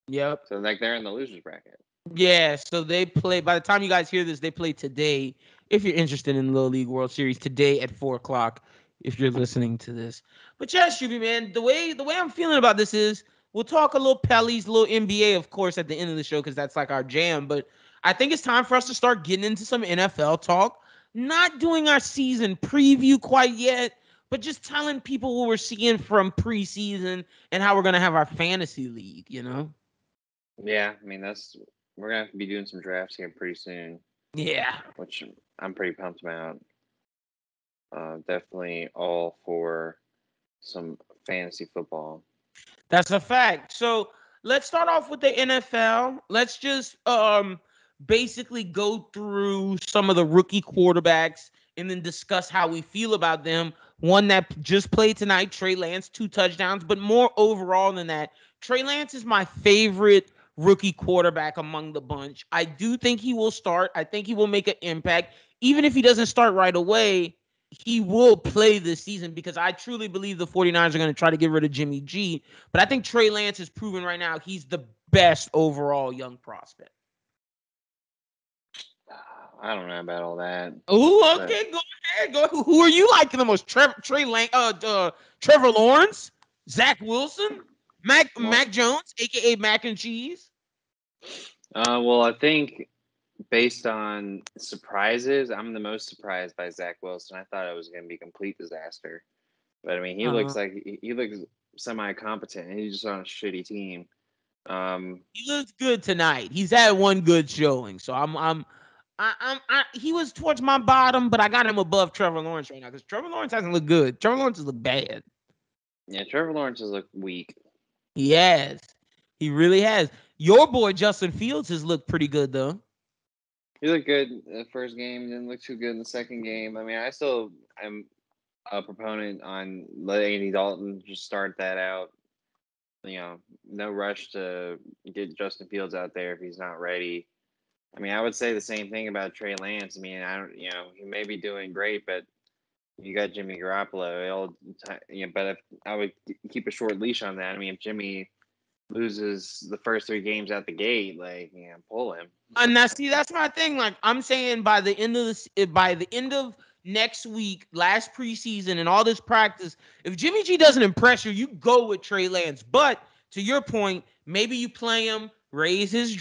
Yep. So they're in the losers bracket. Yeah, so they play. By the time you guys hear this, they play today. If you're interested in the Little League World Series today at 4:00, if you're listening to this. But yeah, Shuby, man, the way I'm feeling about this is we'll talk a little Pellies, a little NBA, of course, at the end of the show because that's like our jam. But I think it's time for us to start getting into some NFL talk. Not doing our season preview quite yet, but just telling people what we're seeing from preseason and how we're gonna have our fantasy league. You know? Yeah, I mean we're gonna have to be doing some drafts here pretty soon. Yeah, which I'm pretty pumped about. Definitely all for some fantasy football. That's a fact. So let's start off with the NFL. Let's just basically go through some of the rookie quarterbacks and then discuss how we feel about them. One that just played tonight, Trey Lance, 2 touchdowns, but more overall than that, Trey Lance is my favorite rookie quarterback among the bunch. I do think he will start. I think he will make an impact. Even if he doesn't start right away, he will play this season because I truly believe the 49ers are going to try to get rid of Jimmy G. But I think Trey Lance is proven right now he's the best overall young prospect. I don't know about all that. Oh, okay, go ahead. Who are you liking the most? Trey Lance, Trevor Lawrence, Zach Wilson, Mac Jones, aka Mac and Cheese. Well, I think based on surprises, I'm the most surprised by Zach Wilson. I thought it was going to be a complete disaster, but I mean, he looks like he looks semi-competent, and he's just on a shitty team. He looks good tonight. He's had one good showing, so he was towards my bottom, but I got him above Trevor Lawrence right now because Trevor Lawrence hasn't looked good. Trevor Lawrence has looked bad. Yeah, Trevor Lawrence has looked weak. He has. He really has. Your boy Justin Fields has looked pretty good though. He looked good in the first game, didn't look too good in the second game. I mean, I still am a proponent on letting Andy Dalton just start that out. You know, no rush to get Justin Fields out there if he's not ready. I mean, I would say the same thing about Trey Lance. I mean, he may be doing great, but you got Jimmy Garoppolo. But I would keep a short leash on that. I mean, if Jimmy loses the first 3 games out the gate, pull him. And that's my thing. Like I'm saying, by the end of next week, last preseason, and all this practice, if Jimmy G doesn't impress you, you go with Trey Lance. But to your point, maybe you play him, raise his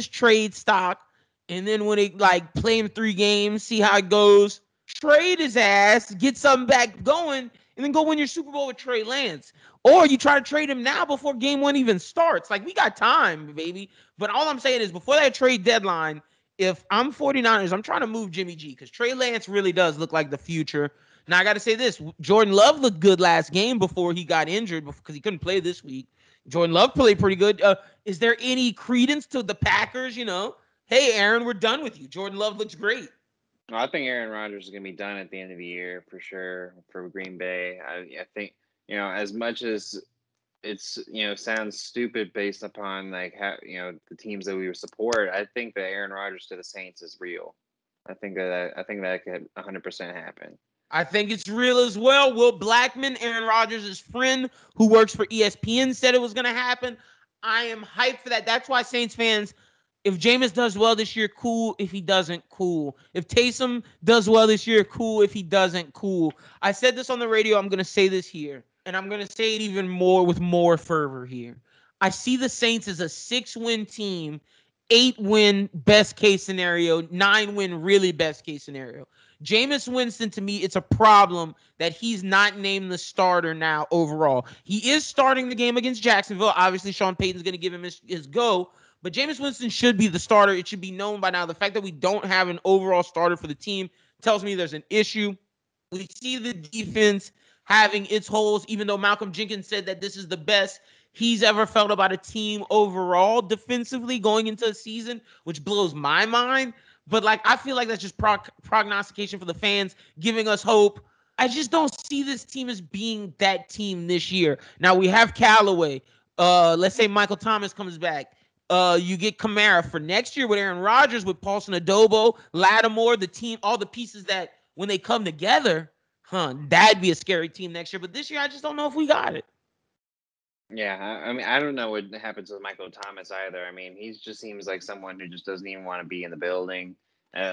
trade stock, and then when they play him 3 games, see how it goes, trade his ass, get something back going, and then go win your Super Bowl with Trey Lance. Or you try to trade him now before game one even starts. Like, we got time, baby. But all I'm saying is before that trade deadline, if I'm 49ers, I'm trying to move Jimmy G because Trey Lance really does look like the future. Now, I got to say this. Jordan Love looked good last game before he got injured because he couldn't play this week. Jordan Love played pretty good. Is there any credence to the Packers, hey, Aaron, we're done with you. Jordan Love looks great. Well, I think Aaron Rodgers is going to be done at the end of the year for sure for Green Bay. I think, as much as it's, sounds stupid based upon like how, the teams that we support, I think that Aaron Rodgers to the Saints is real. I think that could 100% happen. I think it's real as well. Will Blackman, Aaron Rodgers' friend who works for ESPN, said it was going to happen. I am hyped for that. That's why Saints fans, if Jameis does well this year, cool. If he doesn't, cool. If Taysom does well this year, cool. If he doesn't, cool. I said this on the radio. I'm going to say this here, and I'm going to say it even more with more fervor here. I see the Saints as a 6-win team, 8-win best case scenario, 9-win really best case scenario. Jameis Winston, to me, it's a problem that he's not named the starter now overall. He is starting the game against Jacksonville. Obviously, Sean Payton's going to give him his go. But Jameis Winston should be the starter. It should be known by now. The fact that we don't have an overall starter for the team tells me there's an issue. We see the defense having its holes, even though Malcolm Jenkins said that this is the best he's ever felt about a team overall defensively going into a season, which blows my mind. But, I feel like that's just prognostication for the fans, giving us hope. I just don't see this team as being that team this year. Now, we have Callaway. Let's say Michael Thomas comes back. You get Kamara for next year with Aaron Rodgers, with Paulson Adobo, Lattimore, the team, all the pieces that when they come together, that'd be a scary team next year. But this year, I just don't know if we got it. Yeah, I mean, I don't know what happens with Michael Thomas either. I mean, he just seems like someone who just doesn't even want to be in the building.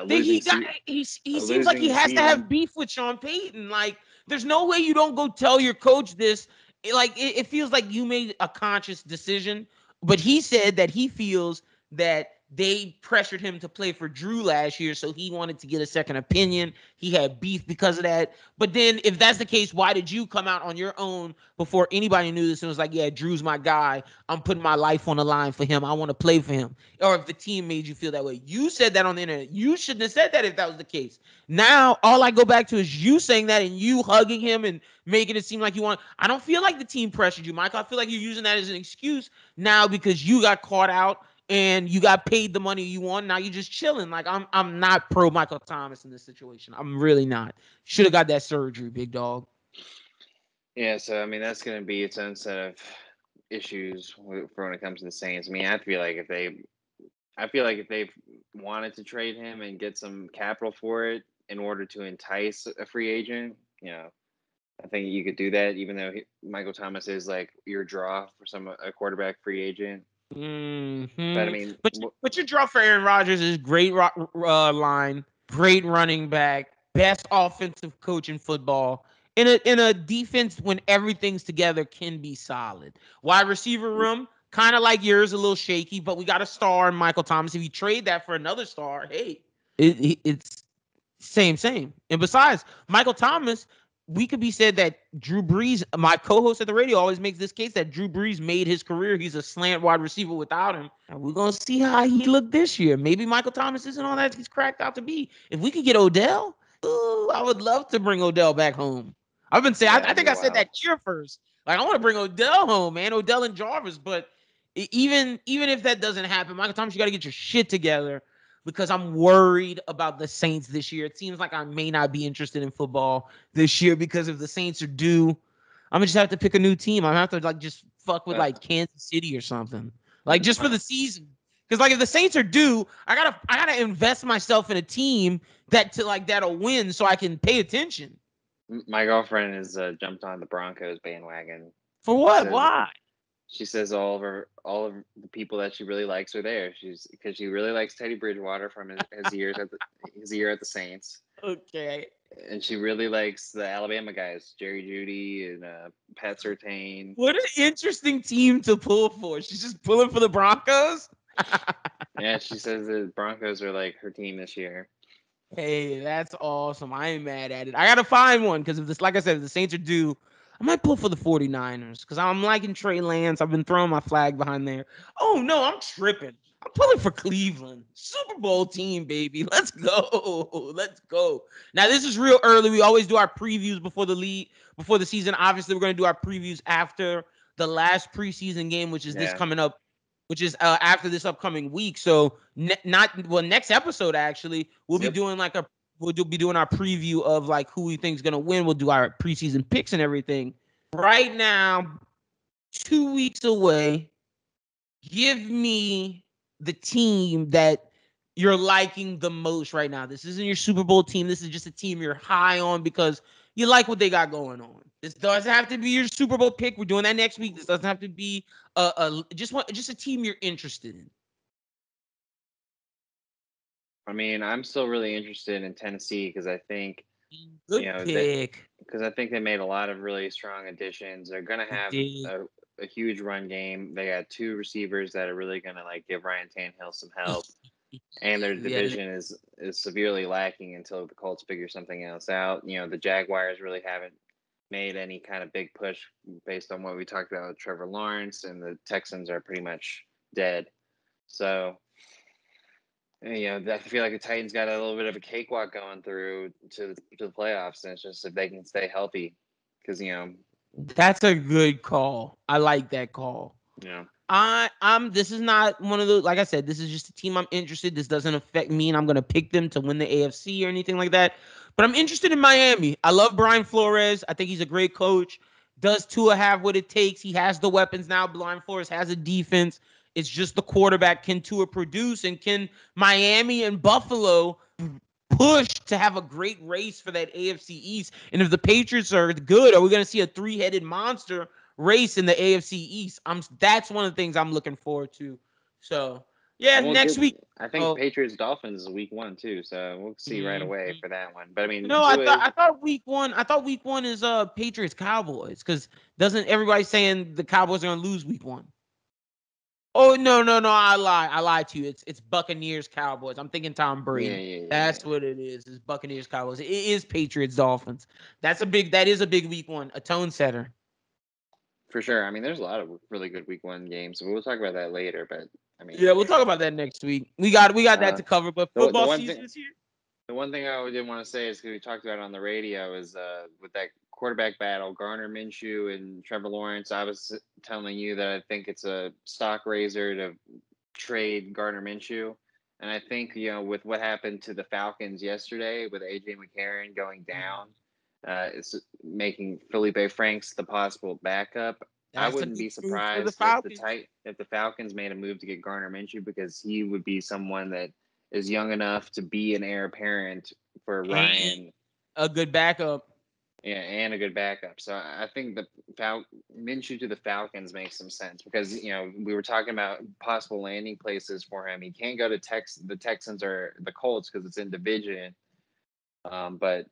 He seems like he has to have beef with Sean Payton. Like, there's no way you don't go tell your coach this. It feels like you made a conscious decision. But he said that he feels that they pressured him to play for Drew last year, so he wanted to get a second opinion. He had beef because of that. But then if that's the case, why did you come out on your own before anybody knew this and was like, yeah, Drew's my guy. I'm putting my life on the line for him. I want to play for him. Or if the team made you feel that way. You said that on the internet. You shouldn't have said that if that was the case. Now, all I go back to is you saying that and you hugging him and making it seem like you want. I don't feel like the team pressured you, Michael. I feel like you're using that as an excuse now because you got caught out and you got paid the money you want. Now you're just chilling. Like, I'm not pro Michael Thomas in this situation. I'm really not. Should have got that surgery, big dog. Yeah, so I mean that's going to be its own set of issues for when it comes to the Saints. I mean, I feel like if they've wanted to trade him and get some capital for it in order to entice a free agent, I think you could do that. Even though Michael Thomas is like your draw for a quarterback free agent. Mm-hmm. But I mean, but your draw for Aaron Rodgers is great line, great running back, best offensive coach in football. In a defense when everything's together can be solid. Wide receiver room, kind of like yours, a little shaky, but we got a star in Michael Thomas. If you trade that for another star, hey, it's same. And besides, Michael Thomas, we could be said that Drew Brees, my co-host at the radio, always makes this case that Drew Brees made his career. He's a slant wide receiver without him. And we're going to see how he looked this year. Maybe Michael Thomas isn't all that he's cracked out to be. If we could get Odell, I would love to bring Odell back home. I've been saying, I think I said that year first. Like, I want to bring Odell home, man. Odell and Jarvis. But even if that doesn't happen, Michael Thomas, you got to get your shit together. Because I'm worried about the Saints this year. It seems like I may not be interested in football this year because if the Saints are due, I'm gonna just have to pick a new team. I'm gonna have to just fuck with Kansas City or something, just for the season. Because if the Saints are due, I gotta invest myself in a team that'll win so I can pay attention. My girlfriend has jumped on the Broncos bandwagon. For what? Why? She says all of the people that she really likes are there. Because she really likes Teddy Bridgewater from his year at the Saints. Okay. And she really likes the Alabama guys, Jerry Jeudy and Pat Surtain. What an interesting team to pull for. She's just pulling for the Broncos. Yeah, she says the Broncos are like her team this year. Hey, that's awesome. I ain't mad at it. I gotta find one because if this, like I said, if the Saints are due, I might pull for the 49ers because I'm liking Trey Lance. I've been throwing my flag behind there. Oh no, I'm tripping. I'm pulling for Cleveland. Super Bowl team, baby. Let's go. Let's go. Now, this is real early. We always do our previews before before the season. Obviously, we're gonna do our previews after the last preseason game, which is this coming up, which is after this upcoming week. So next episode actually we'll be doing our preview of like who we think is gonna win. We'll do our preseason picks and everything. Right now, 2 weeks away. Give me the team that you're liking the most right now. This isn't your Super Bowl team. This is just a team you're high on because you like what they got going on. This doesn't have to be your Super Bowl pick. We're doing that next week. This doesn't have to be just a team you're interested in. I mean, I'm still really interested in Tennessee because I think pick. Because I think they made a lot of really strong additions. They're gonna have a huge run game. They got 2 receivers that are really gonna like give Ryan Tannehill some help. And their division is severely lacking until the Colts figure something else out. The Jaguars really haven't made any kind of big push based on what we talked about with Trevor Lawrence, and the Texans are pretty much dead. So, I feel like the Titans got a little bit of a cakewalk going through to the playoffs, and it's just if they can stay healthy, because that's a good call. I like that call. Yeah. This is not one of those, like I said, this is just a team I'm interested. This doesn't affect me, and I'm gonna pick them to win the AFC or anything like that. But I'm interested in Miami. I love Brian Flores. I think he's a great coach. Does Tua have what it takes? He has the weapons now. Brian Flores has a defense. It's just the quarterback. Can Tua produce? And can Miami and Buffalo push to have a great race for that AFC East? And if the Patriots are good, are we going to see a 3-headed monster race in the AFC East? That's one of the things I'm looking forward to. So, yeah, next week. I think Patriots Dolphins is week 1 too, so we'll see right away for that one. But I mean, no, I thought week 1. I thought week 1 is Patriots Cowboys, because doesn't everybody saying the Cowboys are gonna lose week 1? Oh no, I lied to you. It's Buccaneers Cowboys. I'm thinking Tom Brady. Yeah. That's what it is. It's Buccaneers Cowboys. It is Patriots Dolphins. That is a big week 1, a tone setter. For sure. I mean, there's a lot of really good week 1 games. We'll talk about that later, but I mean, yeah, we'll talk about that next week. We got that to cover. But football season is here. The one thing I didn't want to say is because we talked about it on the radio is with that quarterback battle, Gardner Minshew and Trevor Lawrence. I was telling you that I think it's a stock raiser to trade Gardner Minshew, and I think with what happened to the Falcons yesterday with AJ McCarron going down, it's making Felipe Franks the possible backup. I wouldn't be surprised if the Falcons made a move to get Gardner Minshew, because he would be someone that is young enough to be an heir apparent for Ryan. A good backup. Yeah, and a good backup. So I think the Minshew to the Falcons makes some sense, because we were talking about possible landing places for him. He can't go to the Texans or the Colts because it's in division. But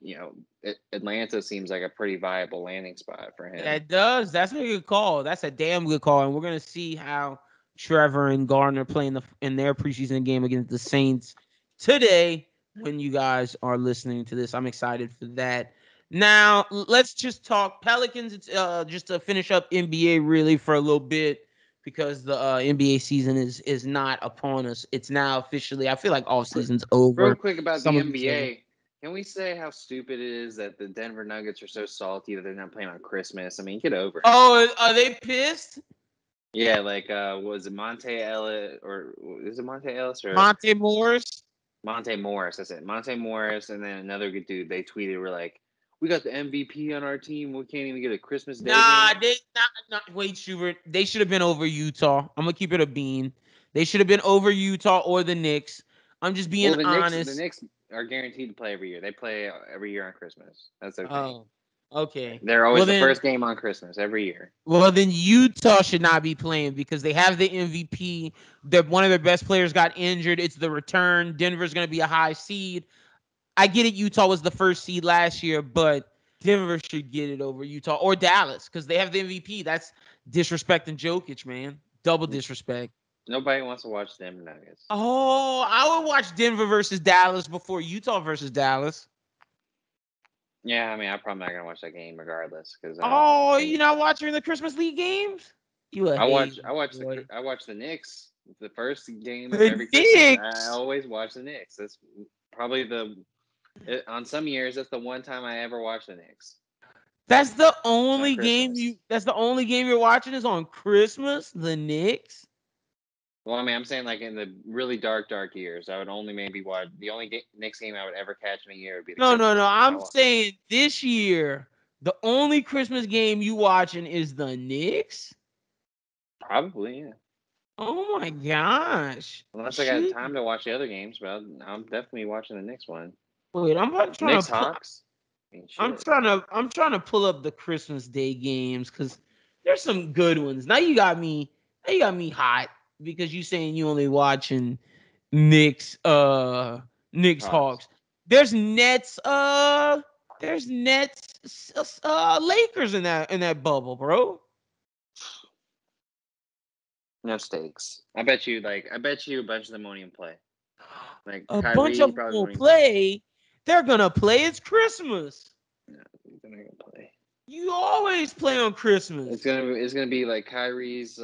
Atlanta seems like a pretty viable landing spot for him. That does. That's a good call. That's a damn good call. And we're gonna see how Trevor and Gardner play in their preseason game against the Saints today. When you guys are listening to this, I'm excited for that. Now let's just talk Pelicans. It's just to finish up NBA really for a little bit, because the NBA season is not upon us. It's now officially. I feel like off season's over. Real quick about the NBA. Can we say how stupid it is that the Denver Nuggets are so salty that they're not playing on Christmas? I mean, get over it. Oh, are they pissed? Yeah, like, was it Monte Ellis, or is it Monte Ellis or Monte Morris? Monte Morris, that's it. Monte Morris, and then another good dude. They tweeted, "We're like, we got the MVP on our team. We can't even get a Christmas Day." Nah, they not. Wait, Schubert. They should have been over Utah. I'm gonna keep it a bean. They should have been over Utah or the Knicks. I'm just being honest. The Knicks are guaranteed to play every year. They play every year on Christmas. That's okay. Oh, okay. They're always the first game on Christmas every year. Well, then Utah should not be playing because they have the MVP. One of their best players got injured. It's the return. Denver's going to be a high seed. I get it. Utah was the first seed last year, but Denver should get it over Utah or Dallas because they have the MVP. That's disrespecting Jokic, man. Double disrespect. Nobody wants to watch Denver Nuggets. Oh, I would watch Denver versus Dallas before Utah versus Dallas. Yeah, I mean, I'm probably not gonna watch that game regardless because Oh, you're not watching the Christmas League games? You a I watch boy. the Knicks. The first game of The every Christmas, I Knicks. always watch the Knicks. That's probably on some years that's the one time I ever watch the Knicks. That's the only game Christmas. That's the only game you're watching is on Christmas. The Knicks. Well, I mean, I'm saying like in the really dark years, I would only maybe watch the only Knicks game I would ever catch in a year would be the No. Christmas game. I'm saying this year, the only Christmas game you watching is the Knicks. Probably, yeah. Oh my gosh! Unless I got time to watch the other games, but I'm definitely watching the Knicks one. Wait, I'm trying Knicks to. Hawks. I'm trying to pull up the Christmas Day games because there's some good ones. Now you got me hot because you saying you only watching Knicks Hawks. There's Nets Lakers in that bubble, bro. No stakes. I bet you a bunch of them won't even play. Like A Kyrie bunch of them probably will won't even play. They're gonna play. It's Christmas. No, they're not gonna play. You always play on Christmas. It's gonna be like Kyrie's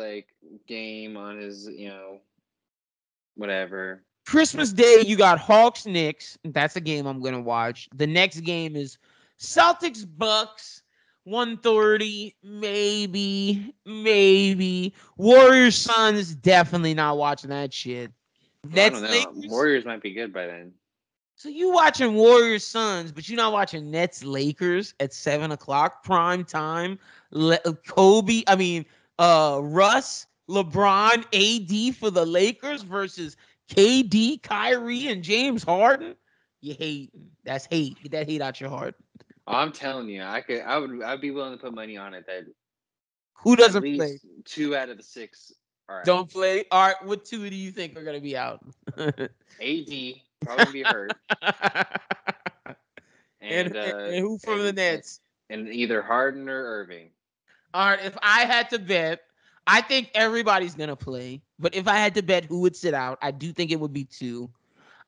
game on his whatever. Christmas Day, you got Hawks Knicks. That's a game I'm gonna watch. The next game is Celtics Bucks. 1:30, maybe. Warriors Suns, definitely not watching that shit. Nets Lakers. Warriors might be good by then. So you watching Warriors Suns, but you're not watching Nets Lakers at 7:00 prime time. Russ, LeBron, AD for the Lakers versus KD, Kyrie, and James Harden. You hating? That's hate. Get that hate out your heart. I'm telling you, I'd be willing to put money on it that who doesn't play? 2 out of the 6 are don't play. All right, what 2 do you think are gonna be out? AD probably be hurt. and who from the Nets? And either Harden or Irving. All right, if I had to bet, I think everybody's gonna play. But if I had to bet who would sit out, I do think it would be 2.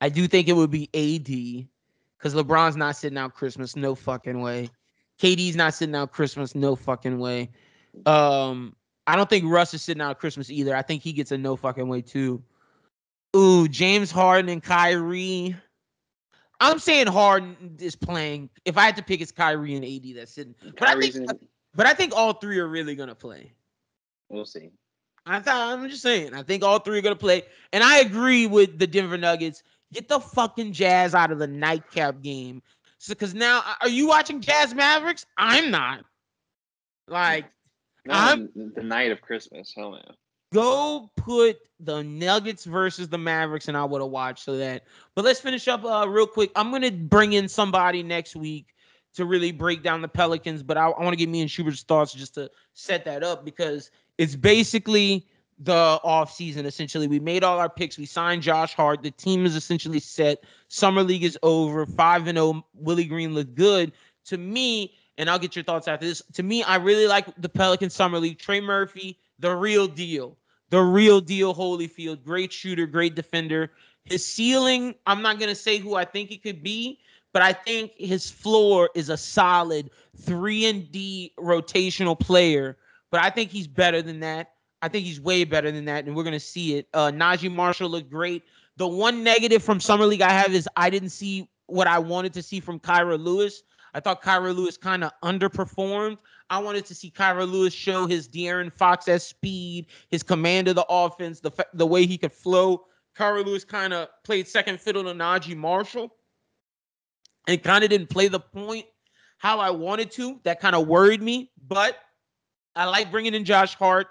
I do think it would be AD. Because LeBron's not sitting out Christmas, no fucking way. KD's not sitting out Christmas, no fucking way. I don't think Russ is sitting out Christmas either. I think he gets a no fucking way too. Ooh, James Harden and Kyrie. I'm saying Harden is playing. If I had to pick, it's Kyrie and AD that's sitting. But I think all 3 are really gonna play. We'll see. I'm just saying. I think all 3 are gonna play, and I agree with the Denver Nuggets. Get the fucking Jazz out of the nightcap game. So, because now, are you watching Jazz Mavericks? I'm not. I'm the night of Christmas. Hell no. Go put the Nuggets versus the Mavericks, and I would have watched that. But let's finish up real quick. I'm gonna bring in somebody next week to really break down the Pelicans, but I want to get me and Schubert's thoughts just to set that up because it's basically the offseason, essentially. We made all our picks. We signed Josh Hart. The team is essentially set. Summer League is over. 5-0. Willie Green looked good. To me, and I'll get your thoughts after this, to me, I really like the Pelicans Summer League. Trey Murphy, the real deal. The real deal, Holyfield. Great shooter, great defender. His ceiling, I'm not going to say who I think it could be, but I think his floor is a solid 3-and-D rotational player. But I think he's better than that. I think he's way better than that, and we're going to see it. Najee Marshall looked great. The one negative from Summer League I have is I didn't see what I wanted to see from Kyra Lewis. I thought Kyra Lewis kind of underperformed. I wanted to see Kyra Lewis show his De'Aaron Fox-esque speed, his command of the offense, the way he could flow. Kyra Lewis kind of played second fiddle to Najee Marshall and kind of didn't play the point how I wanted to. That kind of worried me, but I like bringing in Josh Hart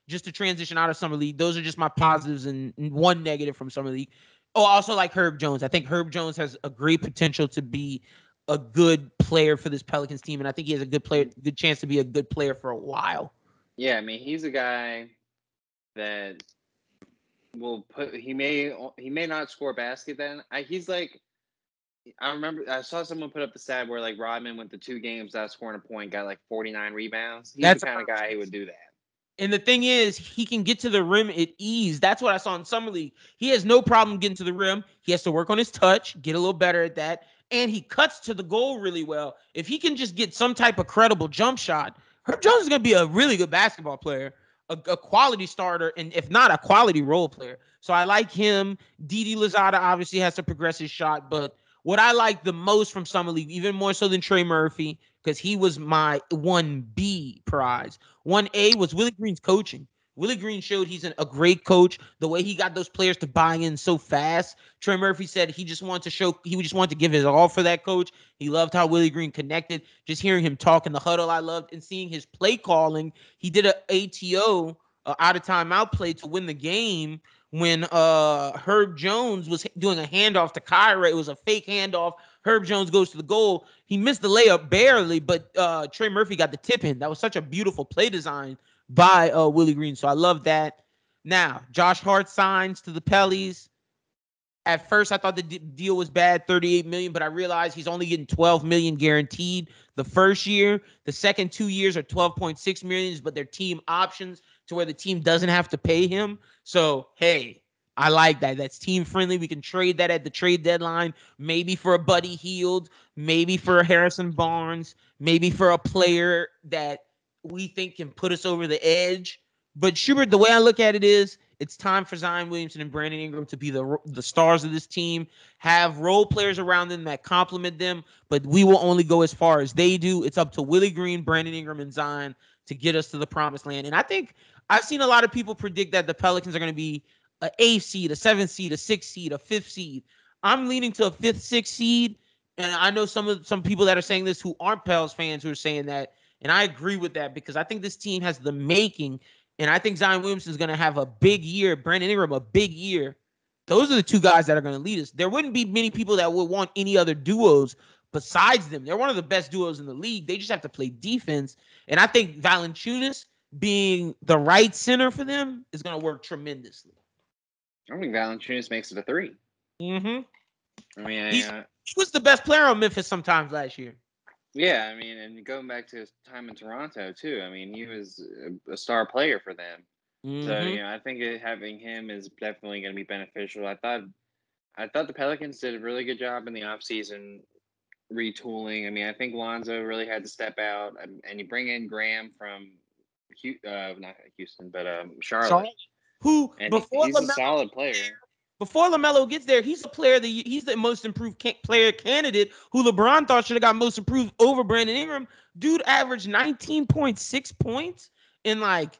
just to transition out of Summer League. Those are just my positives and one negative from Summer League. Oh, I also like Herb Jones. I think Herb Jones has a great potential to be a good player for this Pelicans team, and I think he has a good chance to be a good player for a while. Yeah, I mean, he's a guy that will put. He may not score a basket. Then he's like, I remember I saw someone put up the stat where like Rodman went to 2 games without scoring a point, got like 49 rebounds. He's the kind of guy who would do that. And the thing is, he can get to the rim at ease. That's what I saw in Summer League. He has no problem getting to the rim. He has to work on his touch, get a little better at that. And he cuts to the goal really well. If he can just get some type of credible jump shot, Herb Jones is going to be a really good basketball player, a quality starter, and if not, a quality role player. So I like him. Didi Lozada obviously has to progress his shot. But what I like the most from Summer League, even more so than Trey Murphy, because he was my 1B prize. 1A was Willie Green's coaching. Willie Green showed he's a great coach. The way he got those players to buy in so fast. Trey Murphy said he just wanted to give his all for that coach. He loved how Willie Green connected. Just hearing him talk in the huddle, I loved, and seeing his play calling. He did a ATO, out of timeout play to win the game when Herb Jones was doing a handoff to Kyra. It was a fake handoff. Herb Jones goes to the goal. He missed the layup barely, but Trey Murphy got the tip in. That was such a beautiful play design by Willie Green. So I love that. Now, Josh Hart signs to the Pellies. At first, I thought the deal was bad, $38 million, but I realized he's only getting $12 million guaranteed the first year. The second 2 years are $12.6 million, but they're team options to where the team doesn't have to pay him. So, hey, I like that. That's team friendly. We can trade that at the trade deadline, maybe for a Buddy Hield, maybe for a Harrison Barnes, maybe for a player that we think can put us over the edge. But Schubert, the way I look at it is, it's time for Zion Williamson and Brandon Ingram to be the stars of this team, have role players around them that complement them, but we will only go as far as they do. It's up to Willie Green, Brandon Ingram, and Zion to get us to the promised land. And I think I've seen a lot of people predict that the Pelicans are going to be an 8th seed, a 7th seed, a 6th seed, a 5th seed. I'm leaning to a 5th, 6th seed, and I know some people that are saying this who aren't Pels fans who are saying that, and I agree with that because I think this team has the making. And I think Zion Williamson is going to have a big year. Brandon Ingram, a big year. Those are the two guys that are going to lead us. There wouldn't be many people that would want any other duos besides them. They're one of the best duos in the league. They just have to play defense. And I think Valanciunas being the right center for them is going to work tremendously. I think Valanciunas makes it a 3. Mm-hmm. I mean, he was the best player on Memphis sometimes last year. Yeah, I mean, and going back to his time in Toronto too. I mean, he was a star player for them. Mm-hmm. So I think having him is definitely going to be beneficial. I thought the Pelicans did a really good job in the offseason retooling. I mean, I think Lonzo really had to step out, and you bring in Graham from not Houston, but Charlotte, who and before he's a solid player. Before LaMelo gets there, he's he's the most improved player candidate who LeBron thought should have got most improved over Brandon Ingram. Dude averaged 19.6 points and like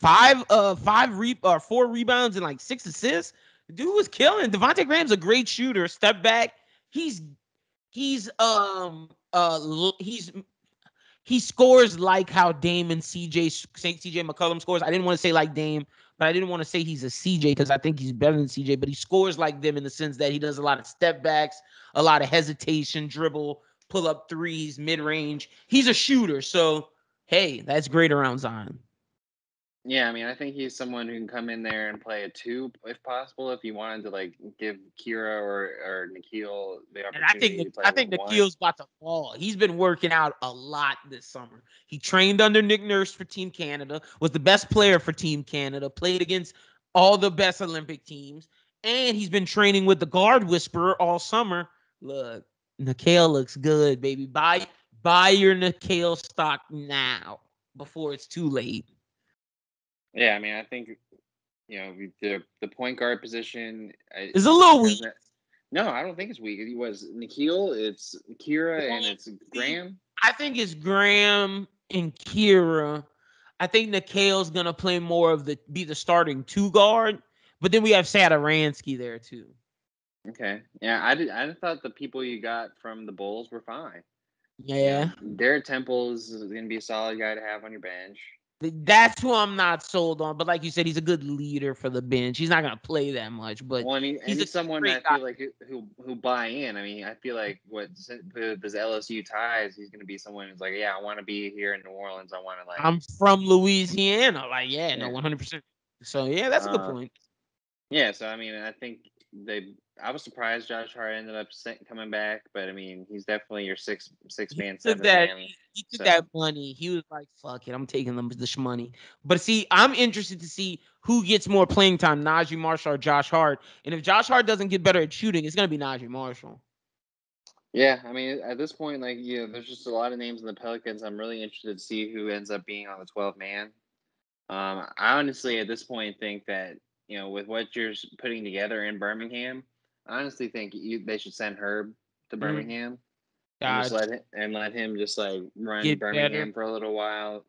4 rebounds and like 6 assists. The dude was killing. Devontae Graham's a great shooter. Step back. He scores like how Dame and CJ McCollum scores. I didn't want to say like Dame, but I didn't want to say he's a CJ because I think he's better than CJ, but he scores like them in the sense that he does a lot of step backs, a lot of hesitation, dribble, pull up threes, mid-range. He's a shooter. So, hey, that's great around Zion. Yeah, I mean, I think he's someone who can come in there and play a 2 if possible. If you wanted to like give Kira or Nikhil the opportunity to play. I think Nikhil's about to fall. He's been working out a lot this summer. He trained under Nick Nurse for Team Canada, was the best player for Team Canada, played against all the best Olympic teams, and he's been training with the Guard Whisperer all summer. Look, Nikhil looks good, baby. Buy your Nikhil stock now before it's too late. Yeah, I mean, I think, the point guard position is a little weak. No, I don't think it's weak. It was Nikhil, it's Kira, and it's Graham. I think it's Graham and Kira. I think Nikhil's going to play more of be the starting 2 guard, but then we have Satoransky there too. Okay. Yeah, I thought the people you got from the Bulls were fine. Yeah. Derek Temple is going to be a solid guy to have on your bench. That's who I'm not sold on, but like you said, he's a good leader for the bench. He's not going to play that much, but he's someone that I feel like who buy in. I mean, I feel like with his LSU ties, he's going to be someone who's like, yeah, I want to be here in New Orleans. I want to like. I'm from Louisiana, like no, 100%. So yeah, that's a good point. Yeah, so I mean, I think I was surprised Josh Hart ended up coming back, but I mean, he's definitely your six man, Took seven that. man. He took So that money. He was like, "Fuck it, I'm taking them this money." But see, I'm interested to see who gets more playing time, Najee Marshall or Josh Hart. And if Josh Hart doesn't get better at shooting, it's gonna be Najee Marshall. yeah, I mean, at this point, like there's just a lot of names in the Pelicans. I'm really interested to see who ends up being on the 12 man. I honestly, at this point, think that with what you're putting together in Birmingham, I honestly think they should send Herb to Birmingham and just God, let him just like run get Birmingham better. for a little while.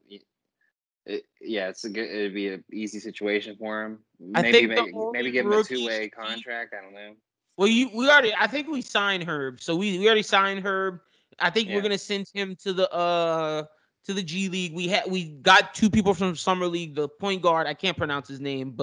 It'd be an easy situation for him. I Maybe think the maybe only give him a rookie 2-way should be. contract. I don't know. Well, I think we signed Herb. So we already signed Herb. I think we're Yeah, gonna send him to the G League. We got two people from Summer League, the point guard, I can't pronounce his name,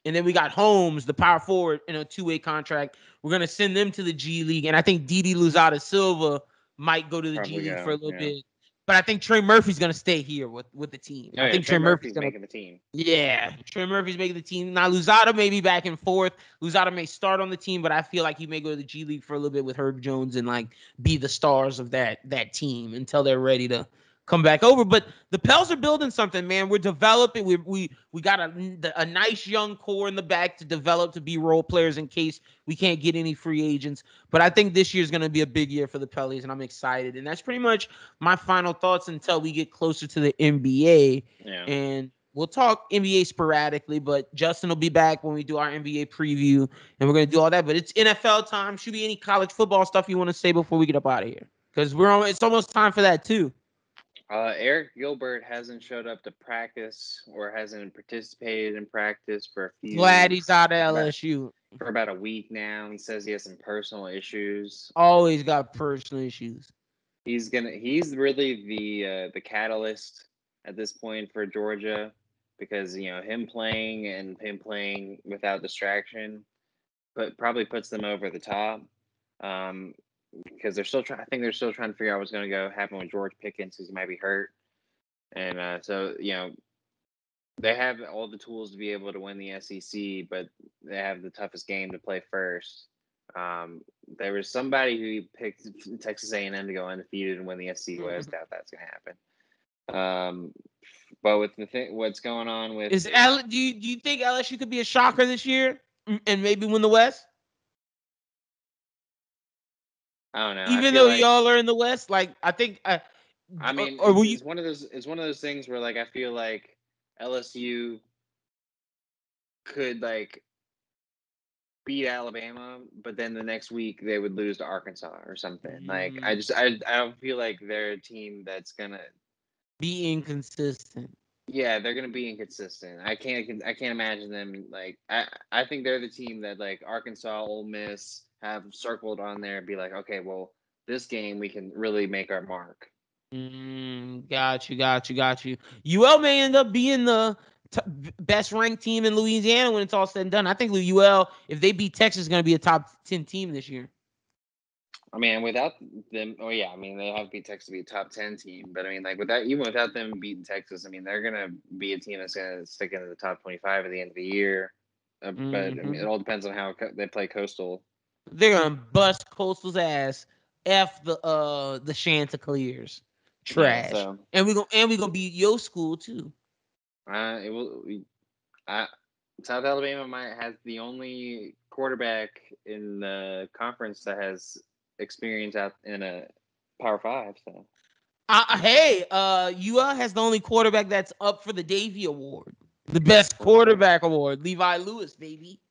and then we got Holmes, the power forward, in a 2-way contract. We're gonna send them to the G League, and I think Didi Luzada Silva might go to the G probably League for go. a little Yeah. bit. But I think Trey Murphy's gonna stay here with the team. Oh I yeah, think Trey Trey Murphy's Murphy's gonna. making the team. Yeah, Trey Murphy's making the team. Now, Luzada may be back and forth. Luzada may start on the team, but I feel like he may go to the G League for a little bit with Herb Jones and like be the stars of that team until they're ready to come back over. But the Pels are building something, man. We're developing. We got a nice young core in the back to develop to be role players in case we can't get any free agents. But I think this year is going to be a big year for the Pelicans, and I'm excited. And that's pretty much my final thoughts until we get closer to the NBA. Yeah. And we'll talk NBA sporadically, but Justin will be back when we do our NBA preview, and we're going to do all that. But it's NFL time. Should be any college football stuff you want to say before we get up out of here? Because it's almost time for that too. Eric Gilbert hasn't showed up to practice or hasn't participated in practice for Glad he's out of about, LSU. for about a week now. He says he has some personal issues. Always got personal issues. He's really the catalyst at this point for Georgia because him playing without distraction, but probably puts them over the top. Because they're still trying. I think they're still trying to figure out what's going to happen with George Pickens because he might be hurt, and so they have all the tools to be able to win the SEC, but they have the toughest game to play first. There was somebody who picked Texas A&M to go undefeated and win the SEC West. Doubt that's going to happen. But with what's going on with do you think LSU could be a shocker this year and maybe win the West? I don't know. Even though y'all are in the West, like I think. I mean, it's one of those things where like I feel like LSU could like beat Alabama, but then the next week they would lose to Arkansas or something. Like I don't feel like they're a team that's gonna be inconsistent. Yeah, they're gonna be inconsistent. I can't imagine them like I think they're the team that like Arkansas, Ole Miss have circled on there and be like, okay, well, this game we can really make our mark. Got you. UL may end up being the best ranked team in Louisiana when it's all said and done. I think UL, if they beat Texas, is going to be a top 10 team this year. I mean, without them, they have to beat Texas to be a top 10 team. But I mean, like even without them beating Texas, I mean, they're gonna be a team that's gonna stick into the top 25 at the end of the year. But I mean, it all depends on how they play Coastal. They're gonna bust Coastal's ass. F the Chanticleers, trash. Yeah, so, and we gonna beat your school too. It will. South Alabama has the only quarterback in the conference that has experience out in a Power 5. So, UL has the only quarterback that's up for the Davy Award, the best quarterback award, Levi Lewis, baby.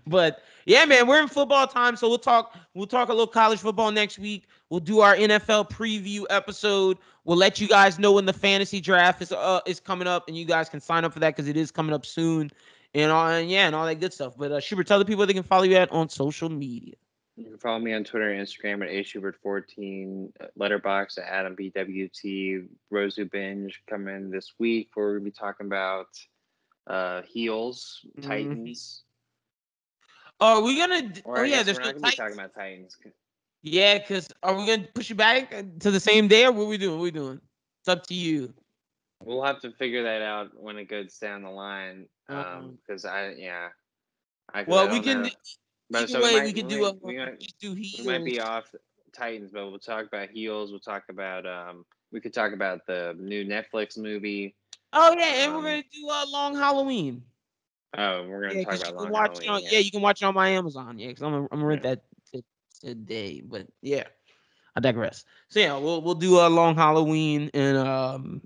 But yeah, man, we're in football time, so we'll talk a little college football next week. We'll do our NFL preview episode. We'll let you guys know when the fantasy draft is coming up, and you guys can sign up for that because it is coming up soon, and all that good stuff. But Schubert, tell the people they can follow you at on social media. You can follow me on Twitter and Instagram at aschubert14, letterbox at Adam BWT, Rosu Binge coming this week where we're going to be talking about heels, Titans. Are we gonna? We're not going to be talking about Titans. Yeah, because are we gonna push it back to the same day, or what are we doing? It's up to you. We'll have to figure that out when it goes down the line. Because Well, I we don't can know. But either so way. We could do just do we might be heels. off Titans, but we'll talk about heels. We'll talk about we could talk about the new Netflix movie. Oh yeah, and we're gonna do a long Halloween. Oh, we're gonna Yeah, talk because you about can Long watch Halloween. it on. Yeah, you can watch it on my Amazon. Yeah, because I'm gonna rent Yeah. that today. But yeah, I digress. So yeah, we'll do a long Halloween in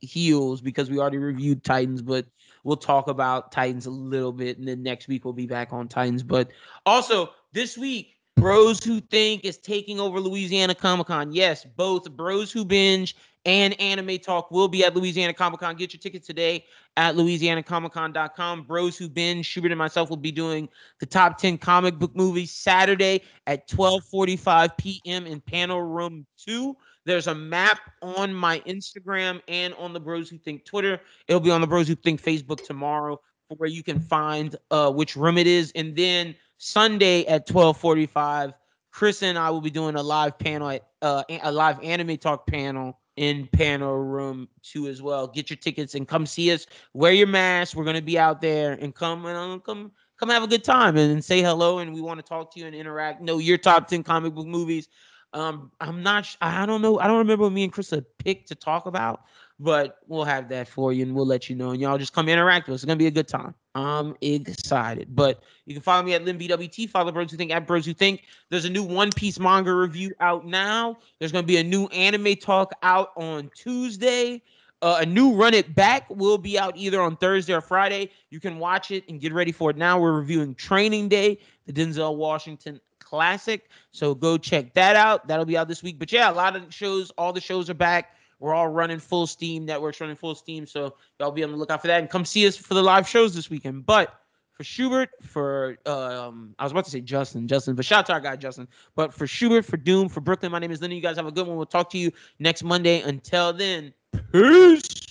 heels because we already reviewed Titans, but we'll talk about Titans a little bit, and then next week we'll be back on Titans. But also this week, Bros Who Think is taking over Louisiana Comic-Con. Yes, both Bros Who Binge and Anime Talk will be at Louisiana Comic-Con. Get your tickets today at LouisianaComicCon.com. Bros Who Binge, Schubert and myself will be doing the top 10 comic book movies Saturday at 12:45 p.m. in panel room 2. There's a map on my Instagram and on the Bros Who Think Twitter. It'll be on the Bros Who Think Facebook tomorrow for where you can find which room it is. And then Sunday at 12:45, Chris and I will be doing a live panel at a live anime talk panel in panel room 2 as well. Get your tickets and come see us. Wear your mask. We're gonna be out there and come have a good time and say hello. And we want to talk to you and interact. Know your top 10 comic book movies. I'm not. I don't know. I don't remember what me and Chris had picked to talk about, but we'll have that for you and we'll let you know. And y'all just come interact with us. It's gonna be a good time. I'm excited. But you can follow me at BWT. Follow Bros Who Think at Bros Who Think. There's a new One Piece manga review out now. There's gonna be a new anime talk out on Tuesday. A new Run It Back will be out either on Thursday or Friday. You can watch it and get ready for it now. We're reviewing Training Day, the Denzel Washington classic. So go check that out. That'll be out this week. But yeah, a lot of shows, all the shows are back. We're all running full steam. Network's running full steam. So y'all be on the lookout for that. And come see us for the live shows this weekend. But for Schubert, for I was about to say Justin, but shout out to our guy Justin. But for Schubert, for Doom, for Brooklyn, my name is Lenny. You guys have a good one. We'll talk to you next Monday. Until then, peace.